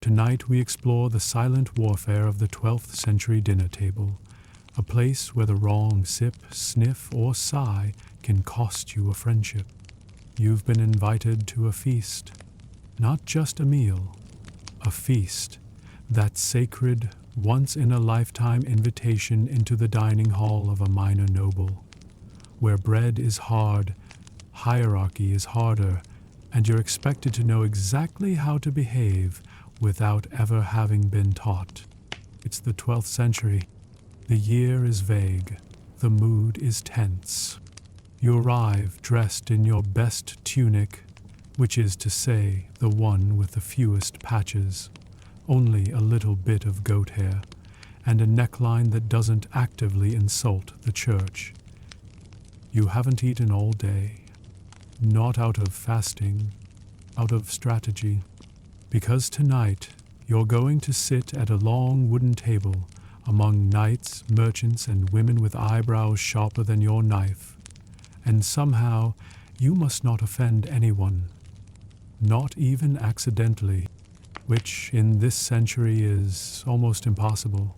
Tonight we explore the silent warfare of the 12th century dinner table, a place where the wrong sip, sniff, or sigh can cost you a friendship. You've been invited to a feast, not just a meal, a feast, that sacred, once-in-a-lifetime invitation into the dining hall of a minor noble, where bread is hard, hierarchy is harder, and you're expected to know exactly how to behave without ever having been taught. It's the 12th century. The year is vague. The mood is tense. You arrive dressed in your best tunic, which is to say, the one with the fewest patches, only a little bit of goat hair, and a neckline that doesn't actively insult the church. You haven't eaten all day, not out of fasting, out of strategy, because tonight you're going to sit at a long wooden table among knights, merchants, and women with eyebrows sharper than your knife, and somehow you must not offend anyone, not even accidentally, which in this century is almost impossible.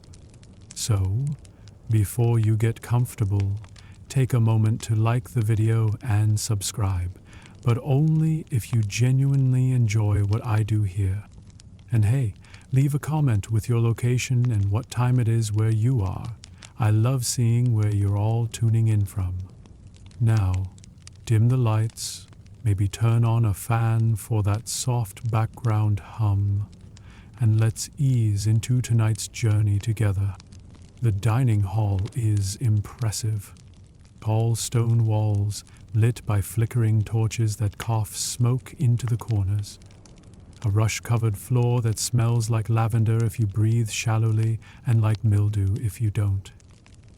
So, before you get comfortable, take a moment to like the video and subscribe, but only if you genuinely enjoy what I do here. And hey, leave a comment with your location and what time it is where you are. I love seeing where you're all tuning in from. Now, dim the lights, maybe turn on a fan for that soft background hum, and let's ease into tonight's journey together. The dining hall is impressive. Tall stone walls, lit by flickering torches that cough smoke into the corners. A rush-covered floor that smells like lavender if you breathe shallowly and like mildew if you don't.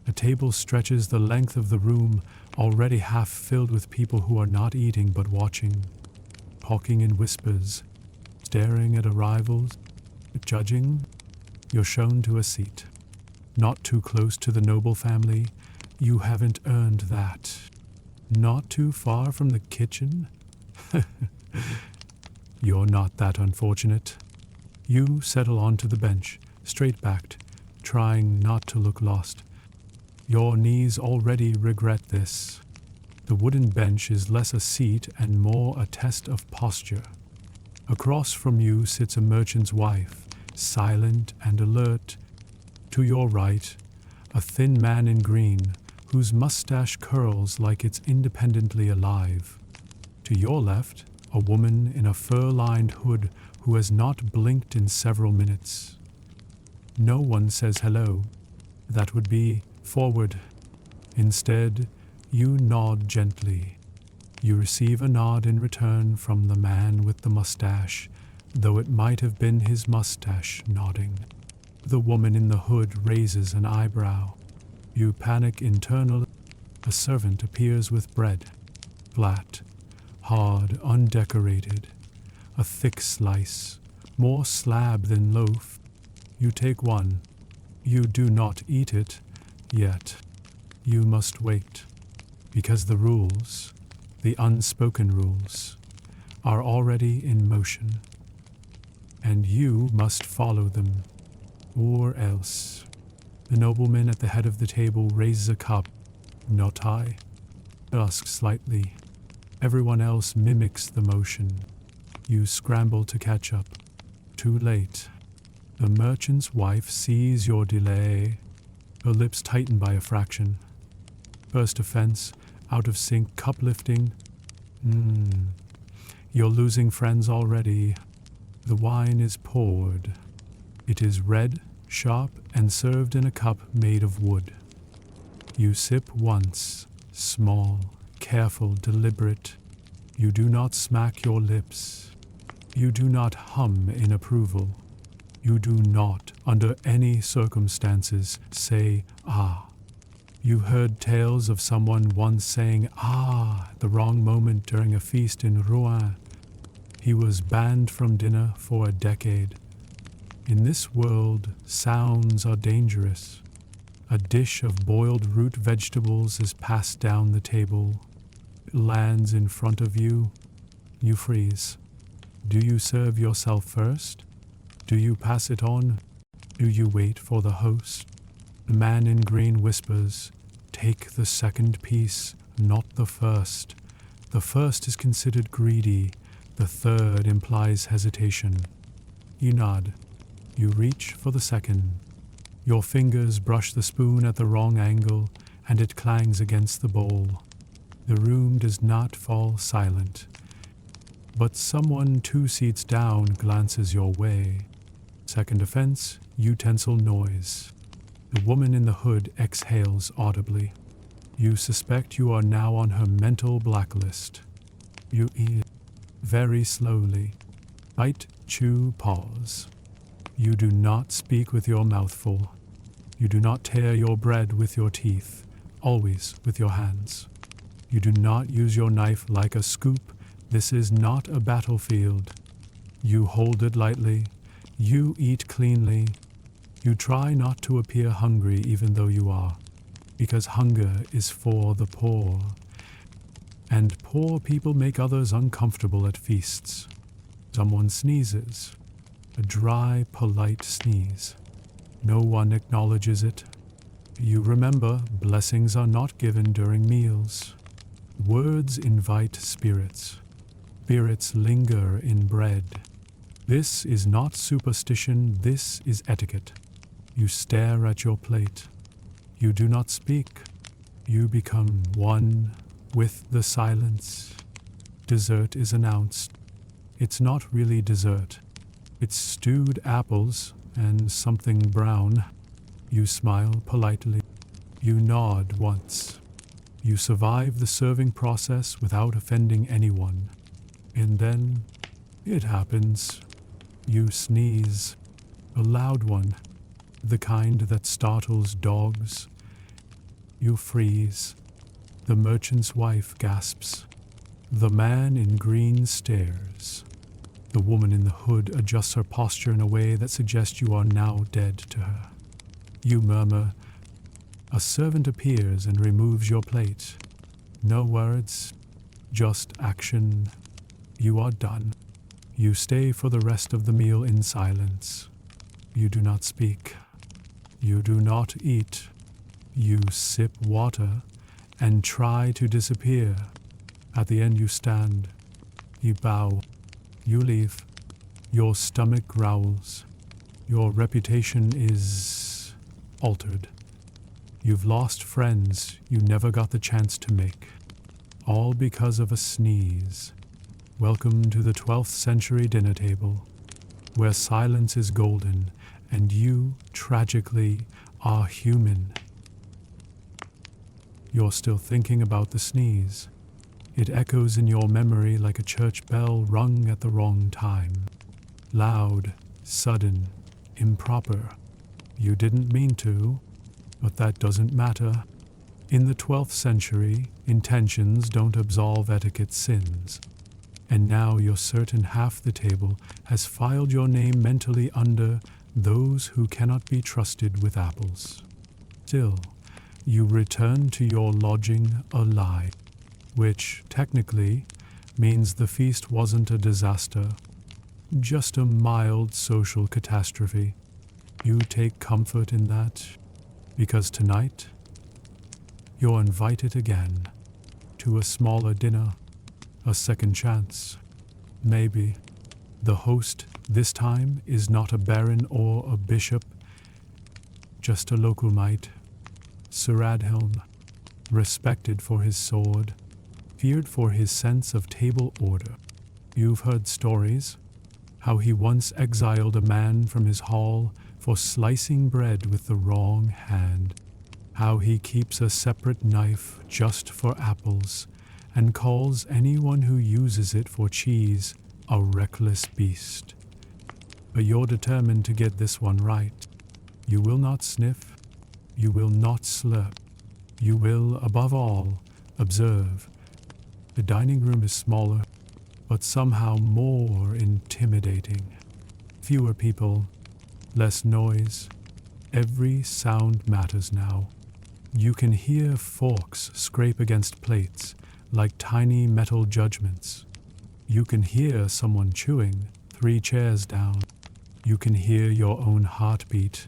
A table stretches the length of the room, already half filled with people who are not eating but watching, talking in whispers, staring at arrivals, judging. You're shown to a seat. Not too close to the noble family. You haven't earned that. Not too far from the kitchen? You're not that unfortunate. You settle onto the bench, straight-backed, trying not to look lost. Your knees already regret this. The wooden bench is less a seat and more a test of posture. Across from you sits a merchant's wife, silent and alert. To your right, a thin man in green, whose mustache curls like it's independently alive. To your left, a woman in a fur-lined hood who has not blinked in several minutes. No one says hello. That would be forward. Instead, you nod gently. You receive a nod in return from the man with the mustache, though it might have been his mustache nodding. The woman in the hood raises an eyebrow. You panic internally. A servant appears with bread. Flat, hard, undecorated. A thick slice, more slab than loaf. You take one. You do not eat it, yet. You must wait, because the rules, the unspoken rules, are already in motion, and you must follow them, or else. The nobleman at the head of the table raises a cup. Not I. Asks slightly. Everyone else mimics the motion. You scramble to catch up. Too late. The merchant's wife sees your delay. Her lips tighten by a fraction. First offense, out of sync cup lifting. You're losing friends already. The wine is poured. It is red, sharp, and served in a cup made of wood. You sip once, small, careful, deliberate. You do not smack your lips. You do not hum in approval. You do not, under any circumstances, say ah. You heard tales of someone once saying ah at the wrong moment during a feast in Rouen. He was banned from dinner for a decade. In this world, sounds are dangerous. A dish of boiled root vegetables is passed down the table. It lands in front of you. You freeze. Do you serve yourself first? Do you pass it on? Do you wait for the host? The man in green whispers, "Take the second piece, not the first. The first is considered greedy, the third implies hesitation." You nod. You reach for the second. Your fingers brush the spoon at the wrong angle, and it clangs against the bowl. The room does not fall silent, but someone 2 seats down glances your way. Second offense, utensil noise. The woman in the hood exhales audibly. You suspect you are now on her mental blacklist. You eat very slowly. Bite, chew, pause. You do not speak with your mouth full. You do not tear your bread with your teeth, always with your hands. You do not use your knife like a scoop. This is not a battlefield. You hold it lightly. You eat cleanly. You try not to appear hungry even though you are, because hunger is for the poor, and poor people make others uncomfortable at feasts. Someone sneezes, a dry, polite sneeze. No one acknowledges it. You remember, blessings are not given during meals. Words invite spirits. Spirits linger in bread. This is not superstition, this is etiquette. You stare at your plate. You do not speak. You become one with the silence. Dessert is announced. It's not really dessert. It's stewed apples and something brown. You smile politely. You nod once. You survive the serving process without offending anyone. And then it happens. You sneeze. A loud one. The kind that startles dogs. You freeze. The merchant's wife gasps. The man in green stares. The woman in the hood adjusts her posture in a way that suggests you are now dead to her. You murmur. A servant appears and removes your plate. No words, just action. You are done. You stay for the rest of the meal in silence. You do not speak. You do not eat. You sip water and try to disappear. At the end you stand. You bow. You leave. Your stomach growls. Your reputation is altered. You've lost friends you never got the chance to make. All because of a sneeze. Welcome to the 12th century dinner table, where silence is golden and you, tragically, are human. You're still thinking about the sneeze. It echoes in your memory like a church bell rung at the wrong time. Loud, sudden, improper. You didn't mean to, but that doesn't matter. In the 12th century, intentions don't absolve etiquette sins. And now you're certain half the table has filed your name mentally under those who cannot be trusted with apples. Still, you return to your lodging alive, which technically means the feast wasn't a disaster, just a mild social catastrophe. You take comfort in that, because tonight you're invited again to a smaller dinner, a second chance. Maybe the host this time is not a baron or a bishop, just a local knight, Sir Adhelm, respected for his sword, feared for his sense of table order. You've heard stories, how he once exiled a man from his hall for slicing bread with the wrong hand, how he keeps a separate knife just for apples, and calls anyone who uses it for cheese a reckless beast. But you're determined to get this one right. You will not sniff. You will not slurp. You will, above all, observe. The dining room is smaller, but somehow more intimidating. Fewer people, less noise. Every sound matters now. You can hear forks scrape against plates, like tiny metal judgments. You can hear someone chewing 3 chairs down. You can hear your own heartbeat,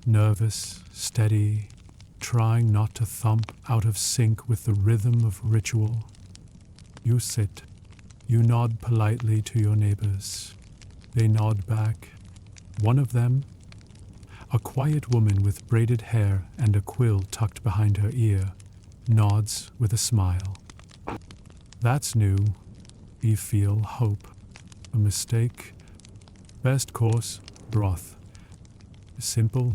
nervous, steady, trying not to thump out of sync with the rhythm of ritual. You sit. You nod politely to your neighbors. They nod back. One of them, a quiet woman with braided hair and a quill tucked behind her ear, nods with a smile. That's new. You feel hope. A mistake. Best course, broth. Simple,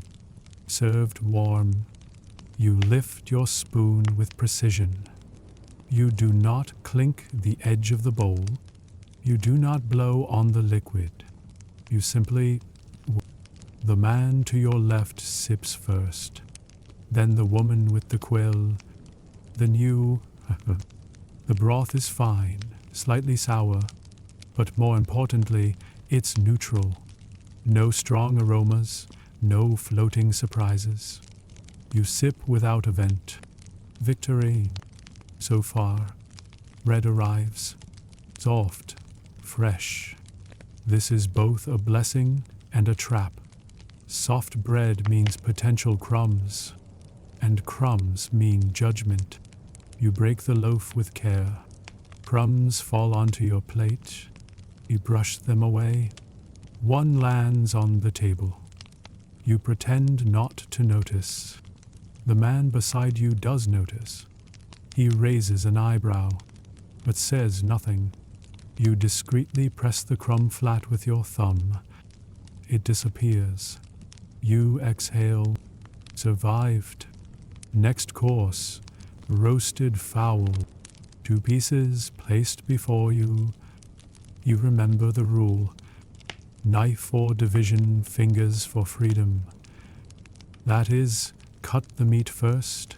served warm. You lift your spoon with precision. You do not clink the edge of the bowl. You do not blow on the liquid. You simply... The man to your left sips first. Then the woman with the quill. Then you... The broth is fine, slightly sour, but more importantly, it's neutral. No strong aromas, no floating surprises. You sip without a vent. Victory. So far. Bread arrives. Soft. Fresh. This is both a blessing and a trap. Soft bread means potential crumbs, and crumbs mean judgment. You break the loaf with care. Crumbs fall onto your plate. You brush them away. One lands on the table. You pretend not to notice. The man beside you does notice. He raises an eyebrow, but says nothing. You discreetly press the crumb flat with your thumb. It disappears. You exhale. Survived. Next course, roasted fowl. 2 pieces placed before you. You remember the rule. Knife for division, fingers for freedom. That is, cut the meat first.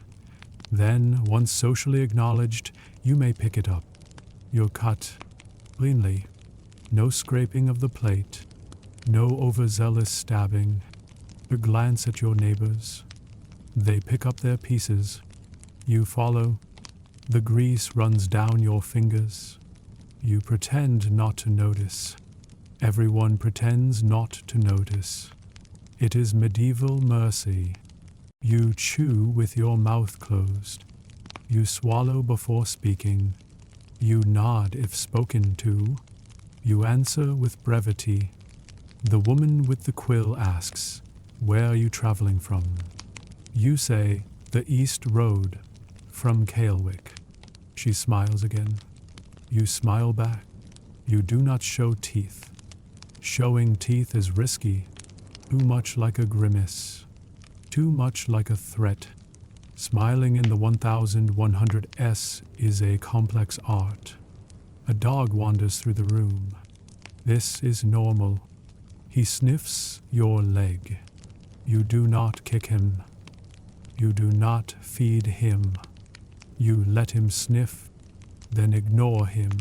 Then, once socially acknowledged, you may pick it up. You're cut cleanly. No scraping of the plate. No overzealous stabbing. You glance at your neighbors. They pick up their pieces. You follow. The grease runs down your fingers. You pretend not to notice. Everyone pretends not to notice. It is medieval mercy. You chew with your mouth closed. You swallow before speaking. You nod if spoken to. You answer with brevity. The woman with the quill asks, "Where are you traveling from?" You say, "The East Road, from Kalewick." She smiles again. You smile back. You do not show teeth. Showing teeth is risky, too much like a grimace, too much like a threat. Smiling in the 1100s is a complex art. A dog wanders through the room. This is normal. He sniffs your leg. You do not kick him. You do not feed him. You let him sniff, then ignore him.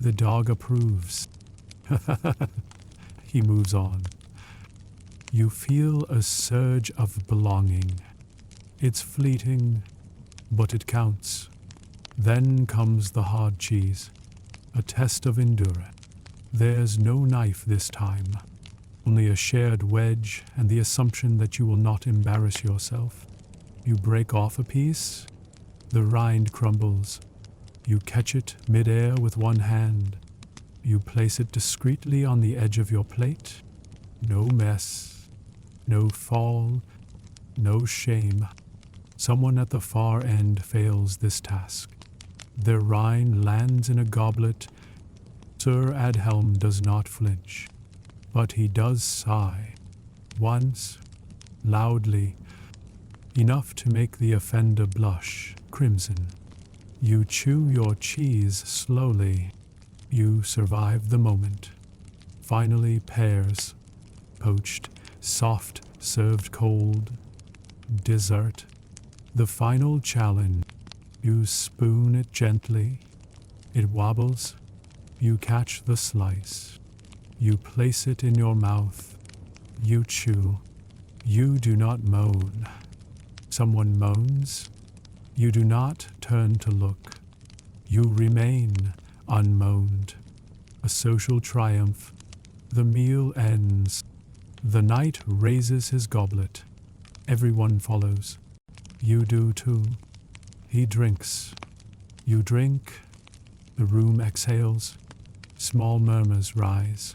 The dog approves. He moves on. You feel a surge of belonging. It's fleeting, but it counts. Then comes the hard cheese, a test of endurance. There's no knife this time, only a shared wedge and the assumption that you will not embarrass yourself. You break off a piece, the rind crumbles. You catch it midair with one hand. You place it discreetly on the edge of your plate. No mess, no fall, no shame. Someone at the far end fails this task. Their rind lands in a goblet. Sir Adhelm does not flinch, but he does sigh. Once, loudly, enough to make the offender blush crimson. You chew your cheese slowly. You survive the moment. Finally, pears, poached, soft, served cold. Dessert. The final challenge. You spoon it gently. It wobbles. You catch the slice. You place it in your mouth. You chew. You do not moan. Someone moans. You do not turn to look. You remain unmoaned. A social triumph. The meal ends. The knight raises his goblet. Everyone follows. You do too. He drinks. You drink. The room exhales. Small murmurs rise.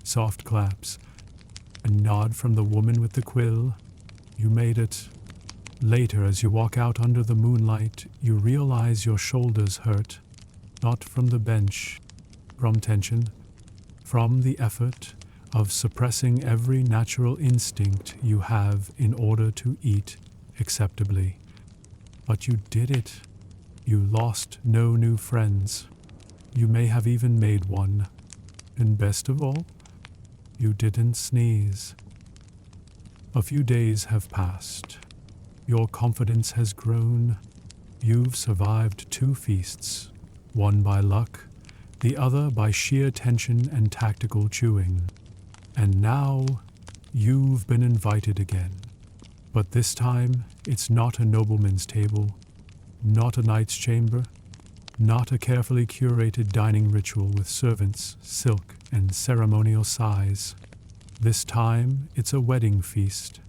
Soft claps. A nod from the woman with the quill. You made it. Later, as you walk out under the moonlight, you realize your shoulders hurt. Not from the bench, from tension, from the effort of suppressing every natural instinct you have in order to eat acceptably. But you did it. You lost no new friends. You may have even made one. And best of all, you didn't sneeze. A few days have passed. Your confidence has grown. You've survived 2 feasts, one by luck, the other by sheer tension and tactical chewing. And now, you've been invited again. But this time, it's not a nobleman's table, not a knight's chamber, not a carefully curated dining ritual with servants, silk, and ceremonial sighs. This time, it's a wedding feast.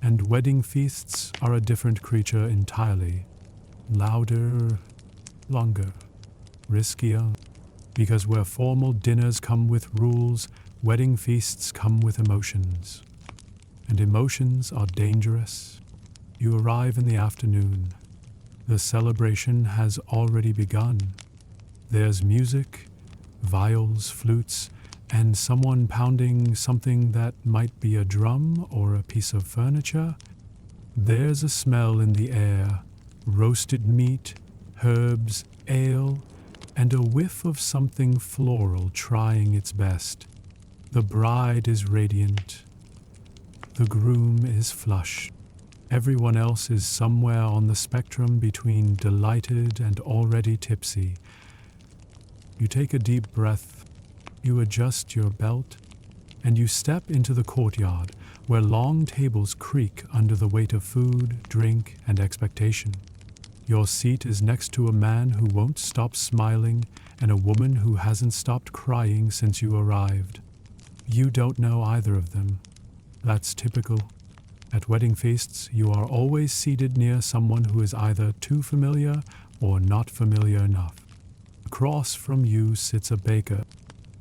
And wedding feasts are a different creature entirely. Louder, longer, riskier. Because where formal dinners come with rules, wedding feasts come with emotions. And emotions are dangerous. You arrive in the afternoon. The celebration has already begun. There's music, viols, flutes, and someone pounding something that might be a drum or a piece of furniture. There's a smell in the air, roasted meat, herbs, ale, and a whiff of something floral trying its best. The bride is radiant. The groom is flushed. Everyone else is somewhere on the spectrum between delighted and already tipsy. You take a deep breath, you adjust your belt, and you step into the courtyard where long tables creak under the weight of food, drink, and expectation. Your seat is next to a man who won't stop smiling and a woman who hasn't stopped crying since you arrived. You don't know either of them. That's typical. At wedding feasts, you are always seated near someone who is either too familiar or not familiar enough. Across from you sits a baker.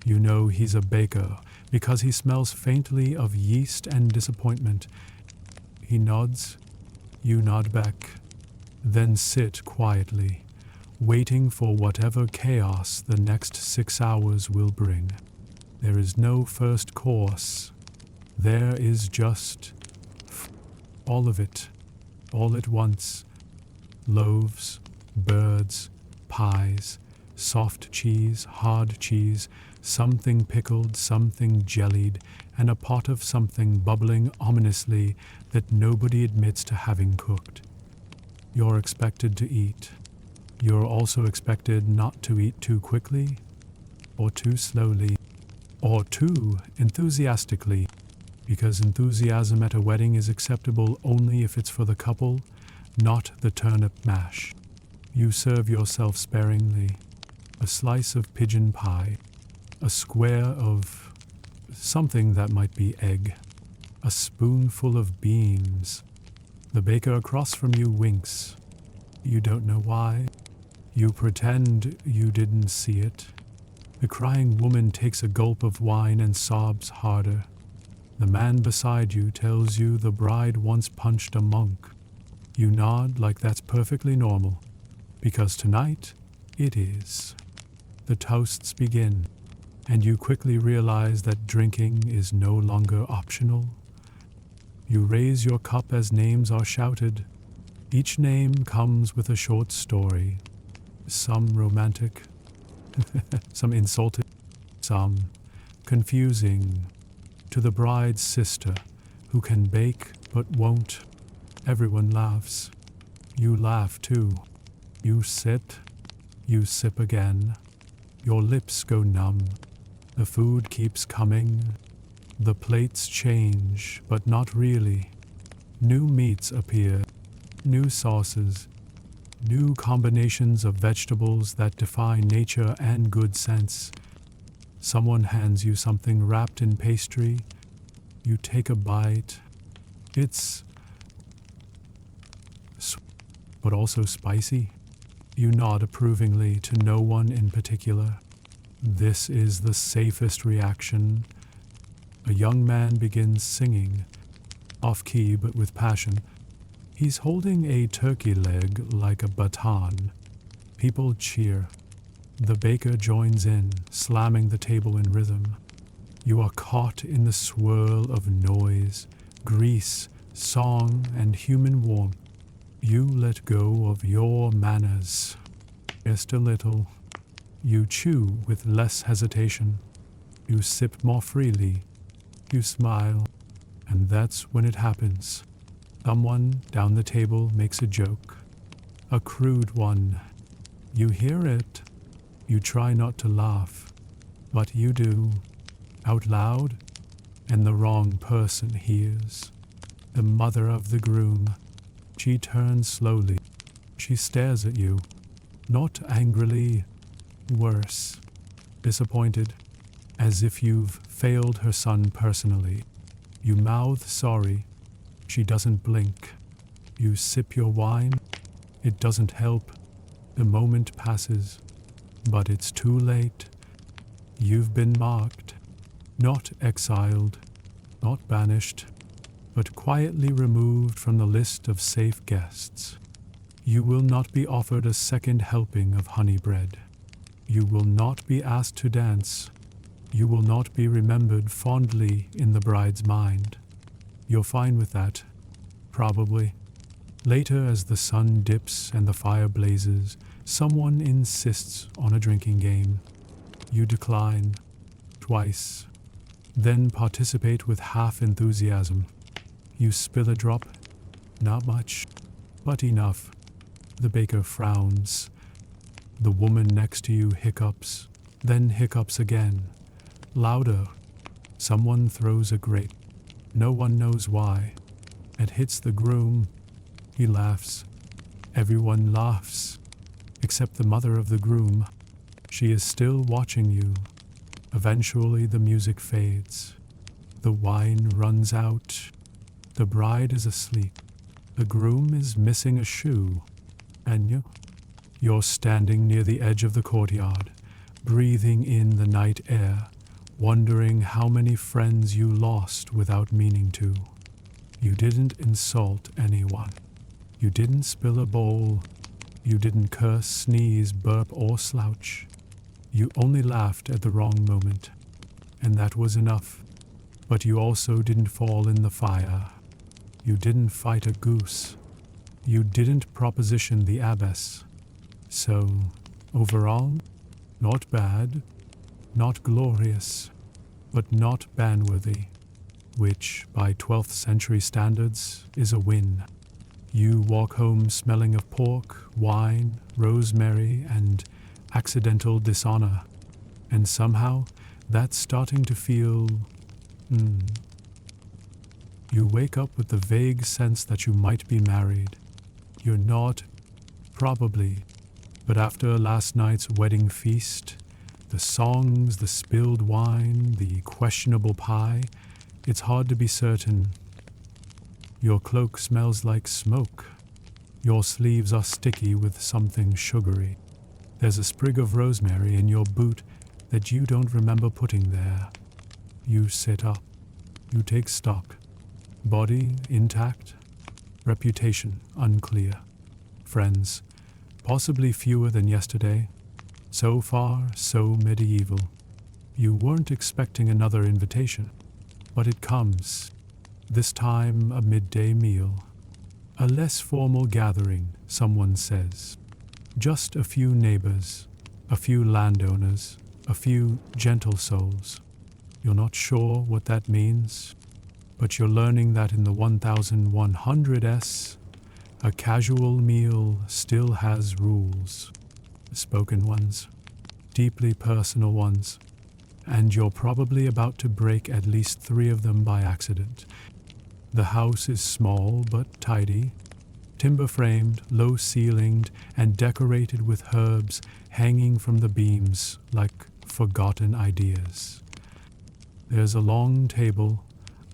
You know he's a baker because he smells faintly of yeast and disappointment. He nods. You nod back. Then sit quietly, waiting for whatever chaos the next 6 hours will bring. There is no first course. There is just all of it, all at once. Loaves, birds, pies, soft cheese, hard cheese, something pickled, something jellied, and a pot of something bubbling ominously that nobody admits to having cooked. You're expected to eat. You're also expected not to eat too quickly, or too slowly, or too enthusiastically, because enthusiasm at a wedding is acceptable only if it's for the couple, not the turnip mash. You serve yourself sparingly. A slice of pigeon pie, a square of something that might be egg, a spoonful of beans. The baker across from you winks. You don't know why. You pretend you didn't see it. The crying woman takes a gulp of wine and sobs harder. The man beside you tells you the bride once punched a monk. You nod like that's perfectly normal, because tonight it is. The toasts begin, and you quickly realize that drinking is no longer optional. You raise your cup as names are shouted. Each name comes with a short story, some romantic, some insulting, some confusing. To the bride's sister, who can bake but won't. Everyone laughs. You laugh too. You sit. You sip again. Your lips go numb. The food keeps coming. The plates change, but not really. New meats appear. New sauces. New combinations of vegetables that defy nature and good sense. Someone hands you something wrapped in pastry. You take a bite. It's but also spicy. You nod approvingly to no one in particular. This is the safest reaction. A young man begins singing, off-key but with passion. He's holding a turkey leg like a baton. People cheer. The baker joins in, slamming the table in rhythm. You are caught in the swirl of noise, grease, song, and human warmth. You let go of your manners. Just a little. You chew with less hesitation. You sip more freely. You smile. And that's when it happens. Someone down the table makes a joke. A crude one. You hear it. You try not to laugh. But you do. Out loud. And the wrong person hears. The mother of the groom. She turns slowly. She stares at you. Not angrily. Worse. Disappointed. As if you've failed her son personally. You mouth sorry. She doesn't blink. You sip your wine. It doesn't help. The moment passes. But it's too late. You've been marked. Not exiled. Not banished. But quietly removed from the list of safe guests. You will not be offered a second helping of honey bread. You will not be asked to dance. You will not be remembered fondly in the bride's mind. You're fine with that, probably. Later, as the sun dips and the fire blazes, someone insists on a drinking game. You decline, twice, then participate with half enthusiasm. You spill a drop, not much, but enough. The baker frowns. The woman next to you hiccups, then hiccups again. Louder. Someone throws a grape. No one knows why. It hits the groom. He laughs. Everyone laughs, except the mother of the groom. She is still watching you. Eventually the music fades. The wine runs out. The bride is asleep. The groom is missing a shoe. And you're standing near the edge of the courtyard, breathing in the night air, wondering how many friends you lost without meaning to. You didn't insult anyone. You didn't spill a bowl. You didn't curse, sneeze, burp, or slouch. You only laughed at the wrong moment. And that was enough. But you also didn't fall in the fire. You didn't fight a goose. You didn't proposition the abbess. So, overall, not bad, not glorious, but not ban-worthy, which, by 12th century standards, is a win. You walk home smelling of pork, wine, rosemary, and accidental dishonor, and somehow that's starting to feel You wake up with the vague sense that you might be married. You're not, probably, but after last night's wedding feast, the songs, the spilled wine, the questionable pie, it's hard to be certain. Your cloak smells like smoke. Your sleeves are sticky with something sugary. There's a sprig of rosemary in your boot that you don't remember putting there. You sit up. You take stock. Body intact. Reputation unclear. Friends, possibly fewer than yesterday. So far, so medieval. You weren't expecting another invitation, but it comes. This time a midday meal. A less formal gathering, someone says. Just a few neighbors, a few landowners, a few gentle souls. You're not sure what that means, but you're learning that in the 1100s, a casual meal still has rules. Spoken ones, deeply personal ones, and you're probably about to break at least 3 of them by accident. The house is small but tidy, timber-framed, low-ceilinged, and decorated with herbs hanging from the beams like forgotten ideas. There's a long table,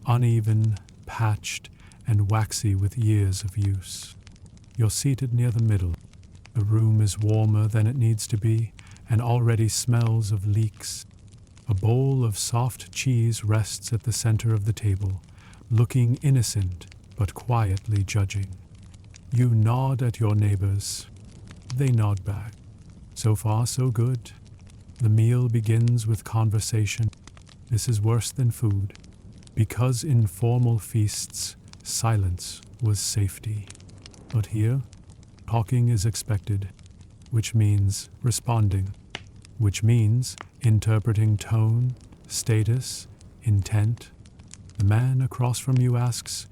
uneven, patched, and waxy with years of use. You're seated near the middle. The room is warmer than it needs to be and already smells of leeks. A bowl of soft cheese rests at the center of the table, looking innocent but quietly judging. You nod at your neighbors. They nod back. So far, so good. The meal begins with conversation. This is worse than food, because in formal feasts, silence was safety. But here, talking is expected, which means responding, which means interpreting tone, status, intent. The man across from you asks,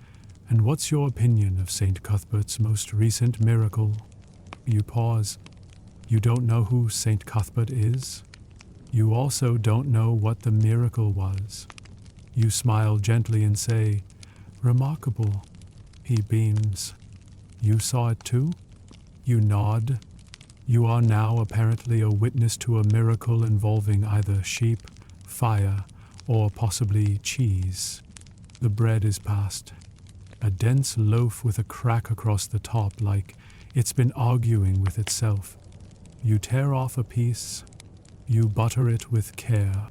"And what's your opinion of St. Cuthbert's most recent miracle?" You pause. You don't know who St. Cuthbert is. You also don't know what the miracle was. You smile gently and say, "Remarkable." He beams. "You saw it too?" You nod. You are now apparently a witness to a miracle involving either sheep, fire, or possibly cheese. The bread is passed. A dense loaf with a crack across the top, like it's been arguing with itself. You tear off a piece. You butter it with care.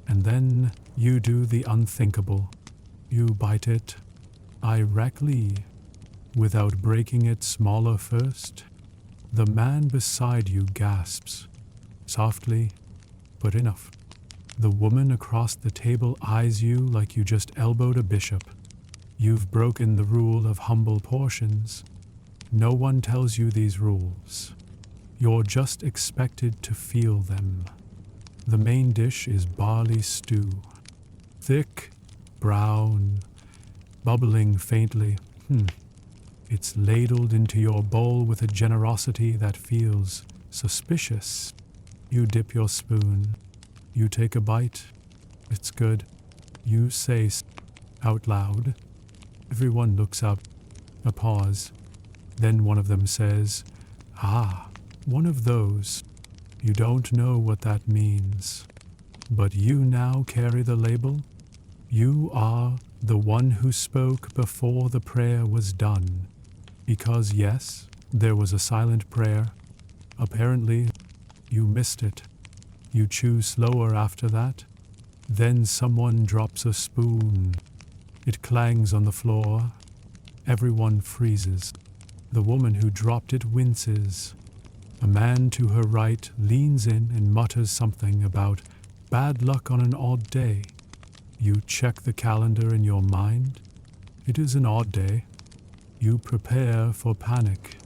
And then you do the unthinkable. You bite it directly, without breaking it smaller first. The man beside you gasps, softly, but enough. The woman across the table eyes you like you just elbowed a bishop. You've broken the rule of humble portions. No one tells you these rules. You're just expected to feel them. The main dish is barley stew. Thick, brown, bubbling faintly. It's ladled into your bowl with a generosity that feels suspicious. You dip your spoon. You take a bite. It's good. You say out loud. Everyone looks up. A pause. Then one of them says, "Ah, one of those." You don't know what that means. But you now carry the label. You are the one who spoke before the prayer was done. Because yes, there was a silent prayer. Apparently, you missed it. You chew slower after that. Then someone drops a spoon. It clangs on the floor. Everyone freezes. The woman who dropped it winces. A man to her right leans in and mutters something about bad luck on an odd day. You check the calendar in your mind. It is an odd day. You prepare for panic.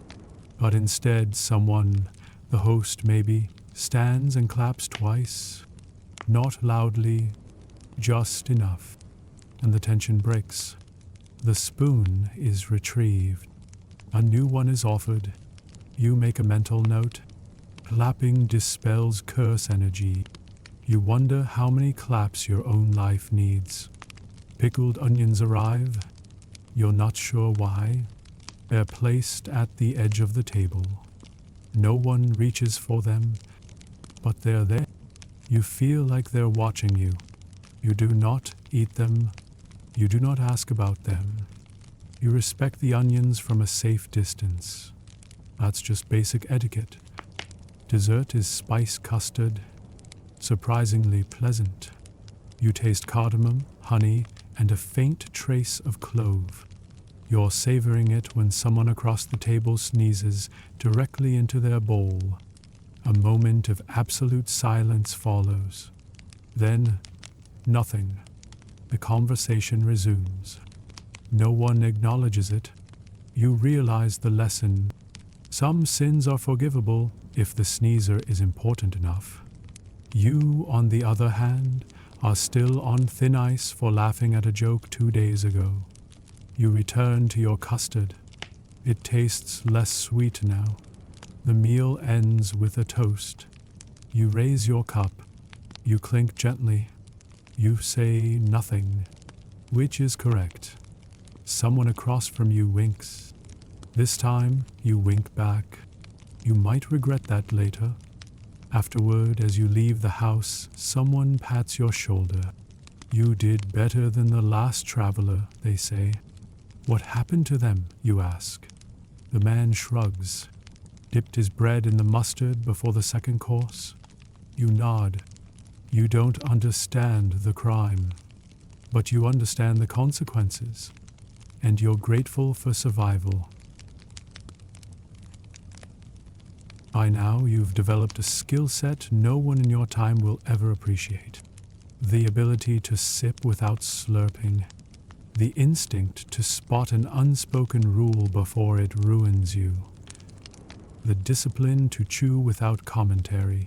But instead someone, the host maybe, stands and claps twice. Not loudly, just enough. And the tension breaks. The spoon is retrieved. A new one is offered. You make a mental note. Clapping dispels curse energy. You wonder how many claps your own life needs. Pickled onions arrive. You're not sure why. They're placed at the edge of the table. No one reaches for them, but they're there. You feel like they're watching you. You do not eat them. You do not ask about them. You respect the onions from a safe distance. That's just basic etiquette. Dessert is spice custard, surprisingly pleasant. You taste cardamom, honey, and a faint trace of clove. You're savoring it when someone across the table sneezes directly into their bowl. A moment of absolute silence follows. Then, nothing. The conversation resumes. No one acknowledges it. You realize the lesson. Some sins are forgivable if the sneezer is important enough. You, on the other hand, are still on thin ice for laughing at a joke 2 days ago. You return to your custard. It tastes less sweet now. The meal ends with a toast. You raise your cup. You clink gently. You say nothing, which is correct. Someone across from you winks. This time, you wink back. You might regret that later. Afterward, as you leave the house, someone pats your shoulder. You did better than the last traveler, they say. What happened to them, you ask? The man shrugs. Dipped his bread in the mustard before the second course? You nod. You don't understand the crime, but you understand the consequences, and you're grateful for survival. By now, you've developed a skill set no one in your time will ever appreciate. The ability to sip without slurping. The instinct to spot an unspoken rule before it ruins you. The discipline to chew without commentary.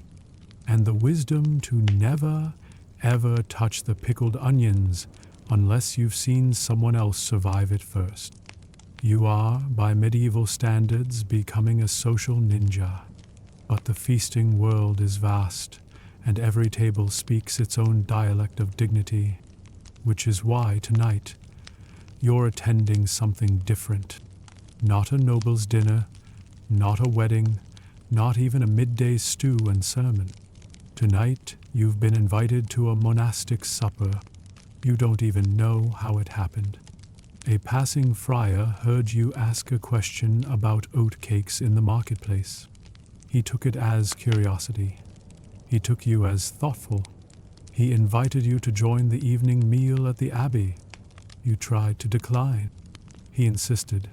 And the wisdom to never, ever touch the pickled onions unless you've seen someone else survive it first. You are, by medieval standards, becoming a social ninja. But the feasting world is vast, and every table speaks its own dialect of dignity, which is why tonight you're attending something different. Not a noble's dinner, not a wedding, not even a midday stew and sermon. Tonight you've been invited to a monastic supper. You don't even know how it happened. A passing friar heard you ask a question about oatcakes in the marketplace. He took it as curiosity. He took you as thoughtful. He invited you to join the evening meal at the abbey. You tried to decline. He insisted.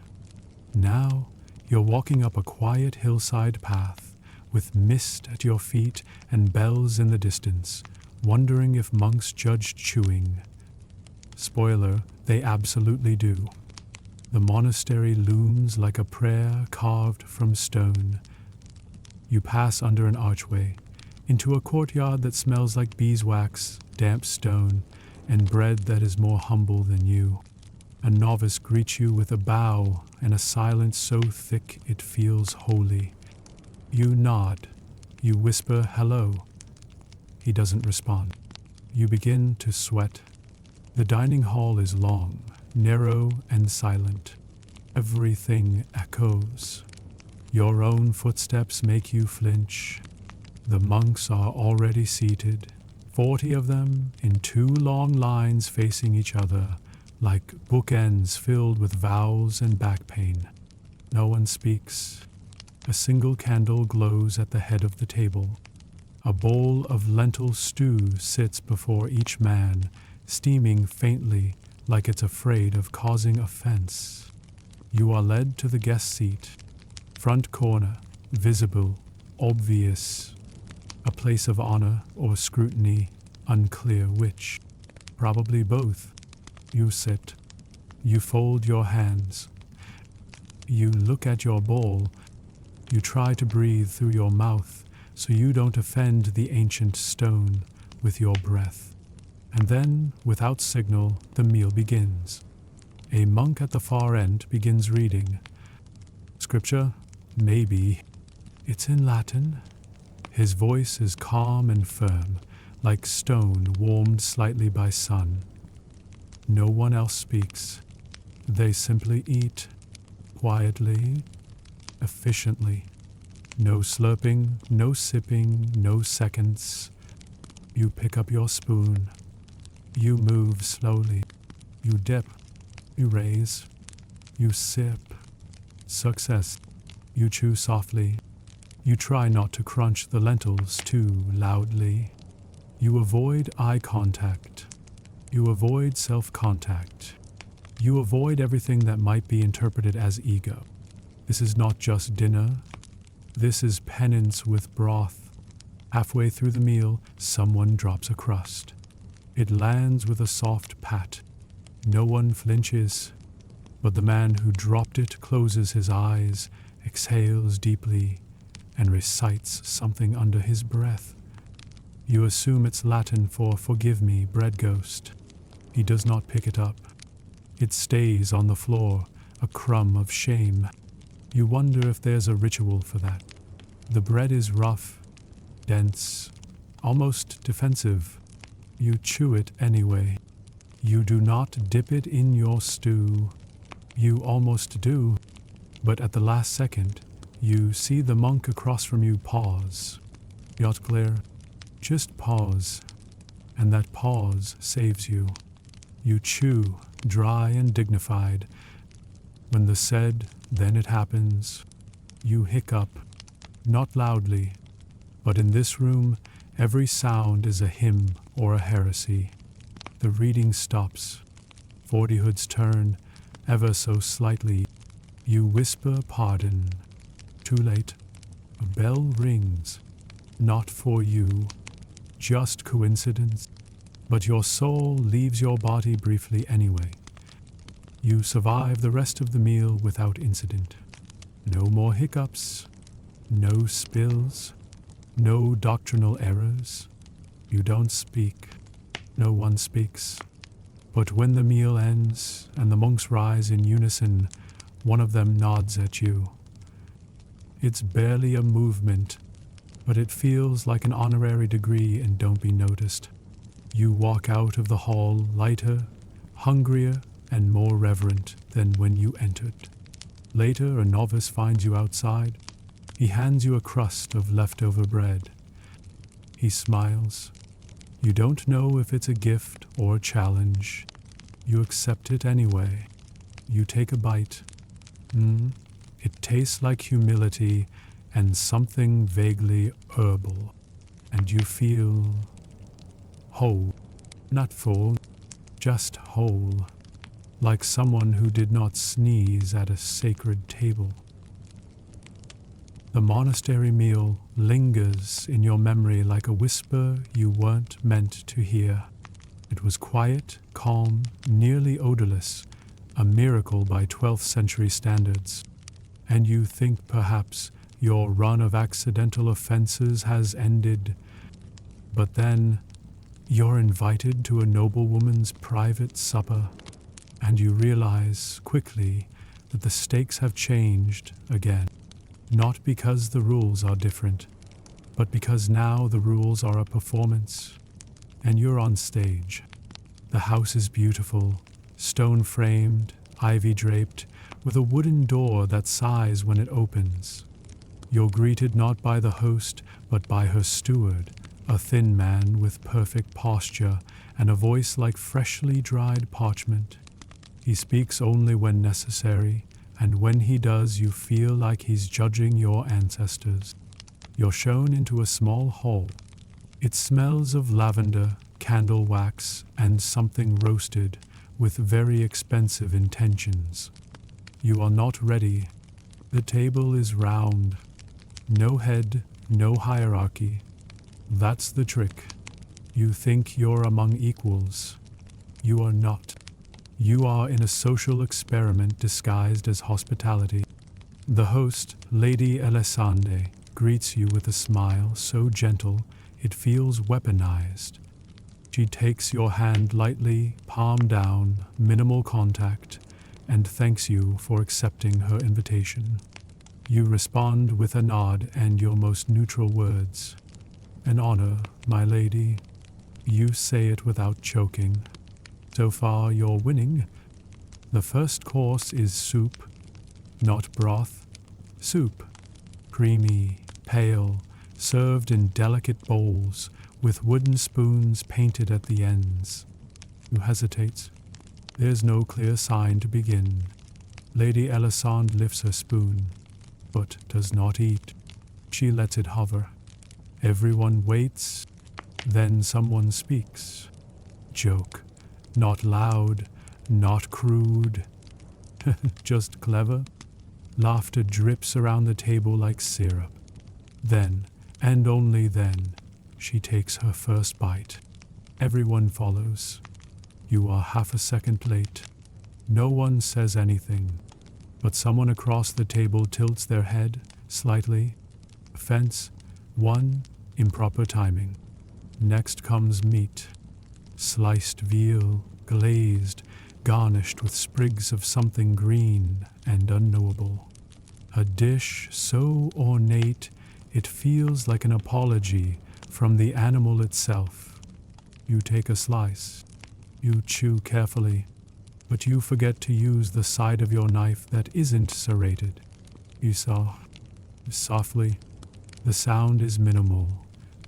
Now you're walking up a quiet hillside path with mist at your feet and bells in the distance, wondering if monks judged chewing. Spoiler, they absolutely do. The monastery looms like a prayer carved from stone. You pass under an archway, into a courtyard that smells like beeswax, damp stone, and bread that is more humble than you. A novice greets you with a bow and a silence so thick it feels holy. You nod. You whisper hello. He doesn't respond. You begin to sweat. The dining hall is long, narrow, and silent. Everything echoes. Your own footsteps make you flinch. The monks are already seated, 40 of them in 2 long lines facing each other, like bookends filled with vows and back pain. No one speaks. A single candle glows at the head of the table. A bowl of lentil stew sits before each man, steaming faintly like it's afraid of causing offense. You are led to the guest seat. Front corner, visible, obvious. A place of honor or scrutiny, unclear which. Probably both. You sit. You fold your hands. You look at your bowl. You try to breathe through your mouth so you don't offend the ancient stone with your breath. And then, without signal, the meal begins. A monk at the far end begins reading. Scripture? Maybe. It's in Latin. His voice is calm and firm, like stone warmed slightly by sun. No one else speaks. They simply eat, quietly, efficiently. No slurping, no sipping, no seconds. You pick up your spoon. You move slowly. You dip. You raise. You sip. Success. You chew softly. You try not to crunch the lentils too loudly. You avoid eye contact. You avoid self-contact. You avoid everything that might be interpreted as ego. This is not just dinner. This is penance with broth. Halfway through the meal, someone drops a crust. It lands with a soft pat. No one flinches, but the man who dropped it closes his eyes, exhales deeply, and recites something under his breath. You assume it's Latin for "forgive me, bread ghost." He does not pick it up. It stays on the floor, a crumb of shame. You wonder if there's a ritual for that. The bread is rough, dense, almost defensive. You chew it anyway. You do not dip it in your stew. You almost do, but at the last second, you see the monk across from you pause. Yacht clear. Just pause. and that pause saves you. You chew, dry and dignified. When the said, then it happens, you hiccup, not loudly, but in this room, every sound is a hymn or a heresy. The reading stops. 40 hoods turn, ever so slightly. You whisper pardon. Too late. A bell rings. Not for you. Just coincidence. But your soul leaves your body briefly anyway. You survive the rest of the meal without incident. No more hiccups. No spills. No doctrinal errors. You don't speak. No one speaks. But when the meal ends and the monks rise in unison, one of them nods at you. It's barely a movement, but it feels like an honorary degree in don't be noticed. You walk out of the hall lighter, hungrier, and more reverent than when you entered. Later, a novice finds you outside. He hands you a crust of leftover bread. He smiles. You don't know if it's a gift or a challenge. You accept it anyway. You take a bite. It tastes like humility and something vaguely herbal. And you feel whole. Not full, just whole. Like someone who did not sneeze at a sacred table. The monastery meal lingers in your memory like a whisper you weren't meant to hear. It was quiet, calm, nearly odorless, a miracle by 12th century standards. And you think perhaps your run of accidental offenses has ended. But then you're invited to a noblewoman's private supper, and you realize quickly that the stakes have changed again. Not because the rules are different, but because now the rules are a performance, and you're on stage. The house is beautiful, stone-framed, ivy-draped, with a wooden door that sighs when it opens. You're greeted not by the host, but by her steward, a thin man with perfect posture and a voice like freshly dried parchment. He speaks only when necessary, and when he does, you feel like he's judging your ancestors. You're shown into a small hall. It smells of lavender, candle wax, and something roasted with very expensive intentions. You are not ready. The table is round. No head, no hierarchy. That's the trick. You think you're among equals. You are not. You are in a social experiment disguised as hospitality. The host, Lady Elisande, greets you with a smile so gentle it feels weaponized. She takes your hand lightly, palm down, minimal contact, and thanks you for accepting her invitation. You respond with a nod and your most neutral words. An honor, my lady. You say it without choking. So far, you're winning. The first course is soup, not broth. Soup, creamy, pale, served in delicate bowls with wooden spoons painted at the ends. You hesitate. There's no clear sign to begin. Lady Elisande lifts her spoon, but does not eat. She lets it hover. Everyone waits. Then someone speaks. Joke. Not loud, not crude, just clever. Laughter drips around the table like syrup. Then, and only then, she takes her first bite. Everyone follows. You are half a second late. No one says anything, but someone across the table tilts their head slightly. Offense, 1, improper timing. Next comes meat. Sliced veal, glazed, garnished with sprigs of something green and unknowable. A dish so ornate it feels like an apology from the animal itself. You take a slice. You chew carefully, but you forget to use the side of your knife that isn't serrated. You saw, softly. The sound is minimal,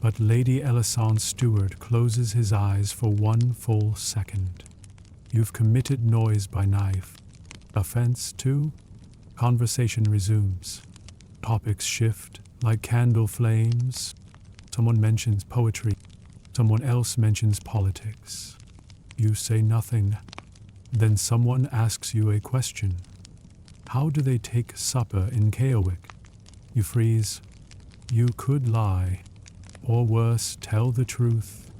But Lady Elisand's steward closes his eyes for 1 full second. You've committed noise by knife. Offense 2. Conversation resumes. Topics shift like candle flames. Someone mentions poetry. Someone else mentions politics. You say nothing. Then someone asks you a question. How do they take supper in Keowick? You freeze. You could lie. Or worse, tell the truth.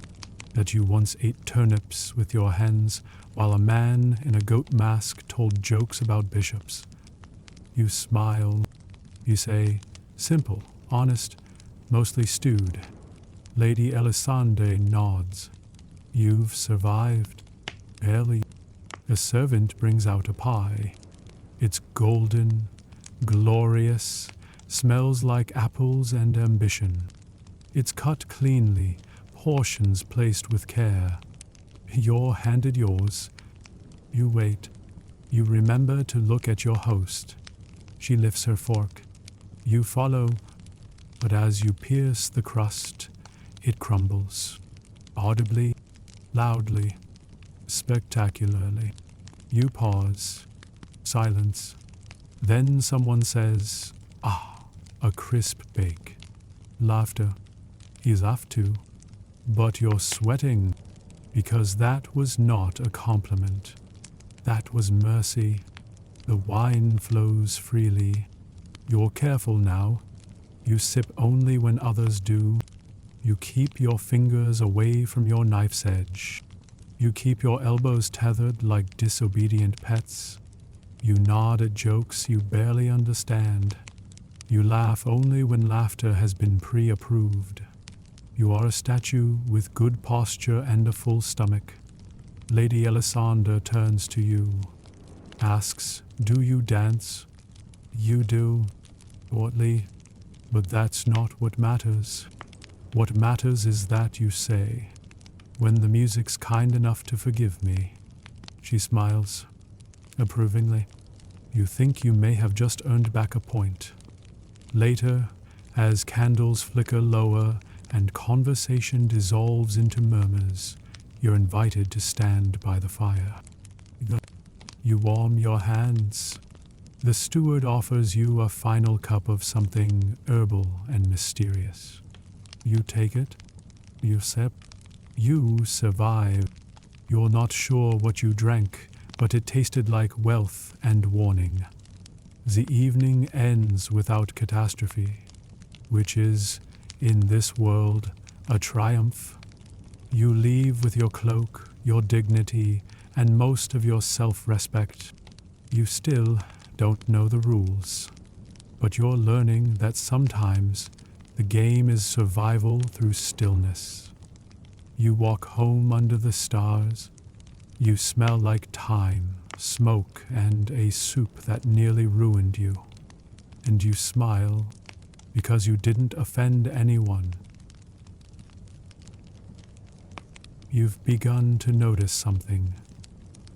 That you once ate turnips with your hands while a man in a goat mask told jokes about bishops. You smile. You say, simple, honest, mostly stewed. Lady Elisande nods. You've survived. Barely. A servant brings out a pie. It's golden, glorious, smells like apples and ambition. It's cut cleanly, portions placed with care. You're handed yours. You wait. You remember to look at your host. She lifts her fork. You follow, but as you pierce the crust, it crumbles. Audibly, loudly, spectacularly. You pause. Silence. Then someone says, "Ah, a crisp bake." Laughter. He's off to. But you're sweating, because that was not a compliment. That was mercy. The wine flows freely. You're careful now. You sip only when others do. You keep your fingers away from your knife's edge. You keep your elbows tethered like disobedient pets. You nod at jokes you barely understand. You laugh only when laughter has been pre-approved. You are a statue with good posture and a full stomach. Lady Elisande turns to you, asks, "Do you dance?" You do, shortly, but that's not what matters. What matters is that you say, "When the music's kind enough to forgive me." She smiles, approvingly. You think you may have just earned back a point. Later, as candles flicker lower and conversation dissolves into murmurs, you're invited to stand by the fire. You warm your hands. The steward offers you a final cup of something herbal and mysterious. You take it. You sip. You survive. You're not sure what you drank, but it tasted like wealth and warning. The evening ends without catastrophe, which is, in this world, a triumph. You leave with your cloak, your dignity, and most of your self-respect. You still don't know the rules, but you're learning that sometimes the game is survival through stillness. You walk home under the stars. You smell like thyme, smoke, and a soup that nearly ruined you. And you smile because you didn't offend anyone. You've begun to notice something.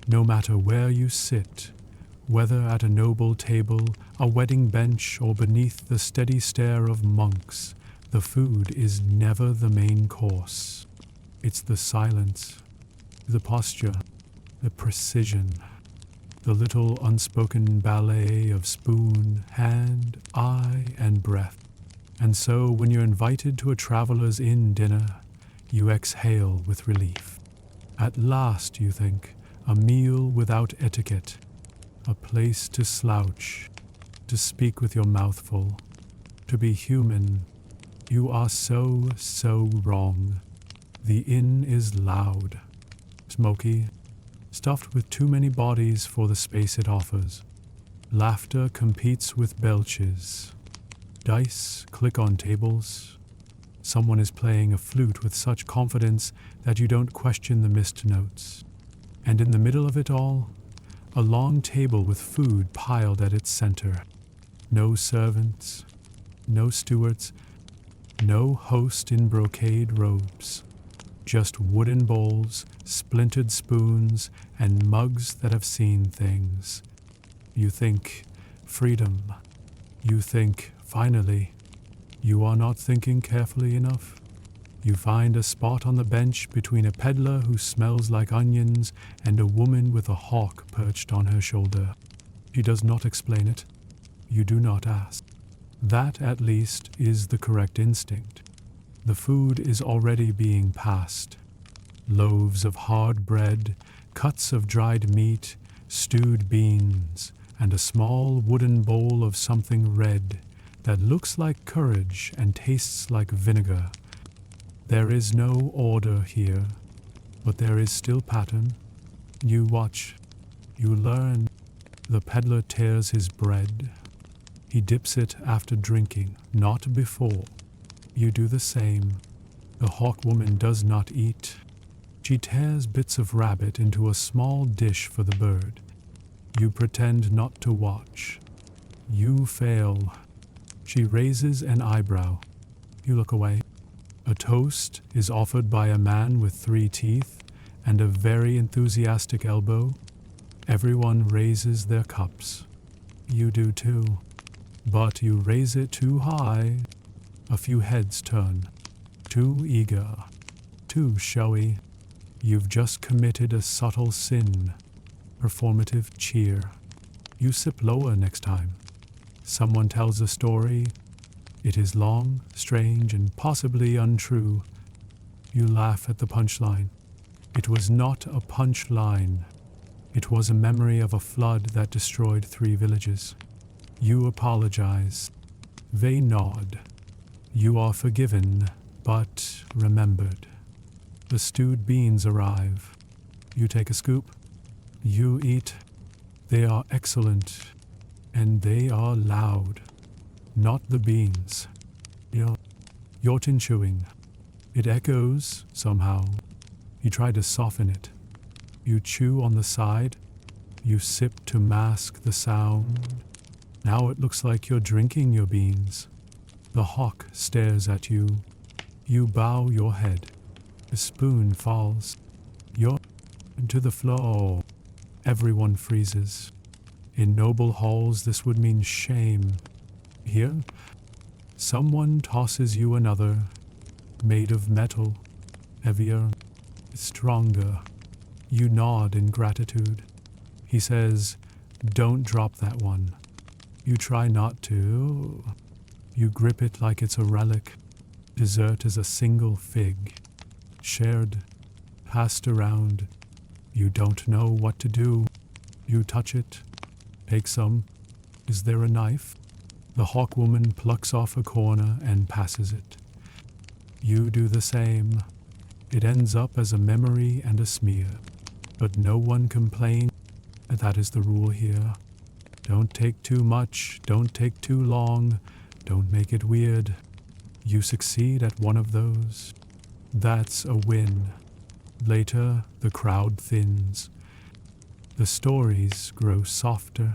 No matter where you sit, whether at a noble table, a wedding bench, or beneath the steady stare of monks, the food is never the main course. It's the silence, the posture, the precision, the little unspoken ballet of spoon, hand, eye, and breath. And so when you're invited to a traveler's inn dinner, you exhale with relief. At last, you think, a meal without etiquette, a place to slouch, to speak with your mouth full, to be human. You are so wrong. The inn is loud, smoky, stuffed with too many bodies for the space it offers. Laughter competes with belches. Dice click on tables. Someone is playing a flute with such confidence that you don't question the missed notes. And in the middle of it all, a long table with food piled at its center. No servants, no stewards, no host in brocade robes. Just wooden bowls, splintered spoons, and mugs that have seen things. You think, freedom. You think, finally. You are not thinking carefully enough. You find a spot on the bench between a peddler who smells like onions and a woman with a hawk perched on her shoulder. She does not explain it. You do not ask. That, at least, is the correct instinct. The food is already being passed. Loaves of hard bread, cuts of dried meat, stewed beans, and a small wooden bowl of something red that looks like courage and tastes like vinegar. There is no order here, but there is still pattern. You watch. You learn. The peddler tears his bread. He dips it after drinking, not before. You do the same. The hawkwoman does not eat. She tears bits of rabbit into a small dish for the bird. You pretend not to watch. You fail. She raises an eyebrow. You look away. A toast is offered by a man with 3 teeth and a very enthusiastic elbow. Everyone raises their cups. You do too. But you raise it too high. A few heads turn. Too eager. Too showy. You've just committed a subtle sin. Performative cheer. You sip lower next time. Someone tells a story. It is long, strange, and possibly untrue. You laugh at the punchline. It was not a punchline. It was a memory of a flood that destroyed 3 villages. You apologize. They nod. You are forgiven, but remembered. The stewed beans arrive. You take a scoop. You eat. They are excellent, and they are loud. Not the beans. Your tin chewing. It echoes, somehow. You try to soften it. You chew on the side. You sip to mask the sound. Now it looks like you're drinking your beans. The hawk stares at you. You bow your head. The spoon falls. You're to the floor. Everyone freezes. In noble halls, this would mean shame. Here, someone tosses you another, made of metal, heavier, stronger. You nod in gratitude. He says, "Don't drop that one." You try not to. You grip it like it's a relic. Dessert is a single fig. Shared, passed around. You don't know what to do. You touch it. Take some. Is there a knife? The hawkwoman plucks off a corner and passes it. You do the same. It ends up as a memory and a smear. But no one complains. That is the rule here. Don't take too much. Don't take too long. Don't make it weird. You succeed at one of those. That's a win. Later, the crowd thins. The stories grow softer.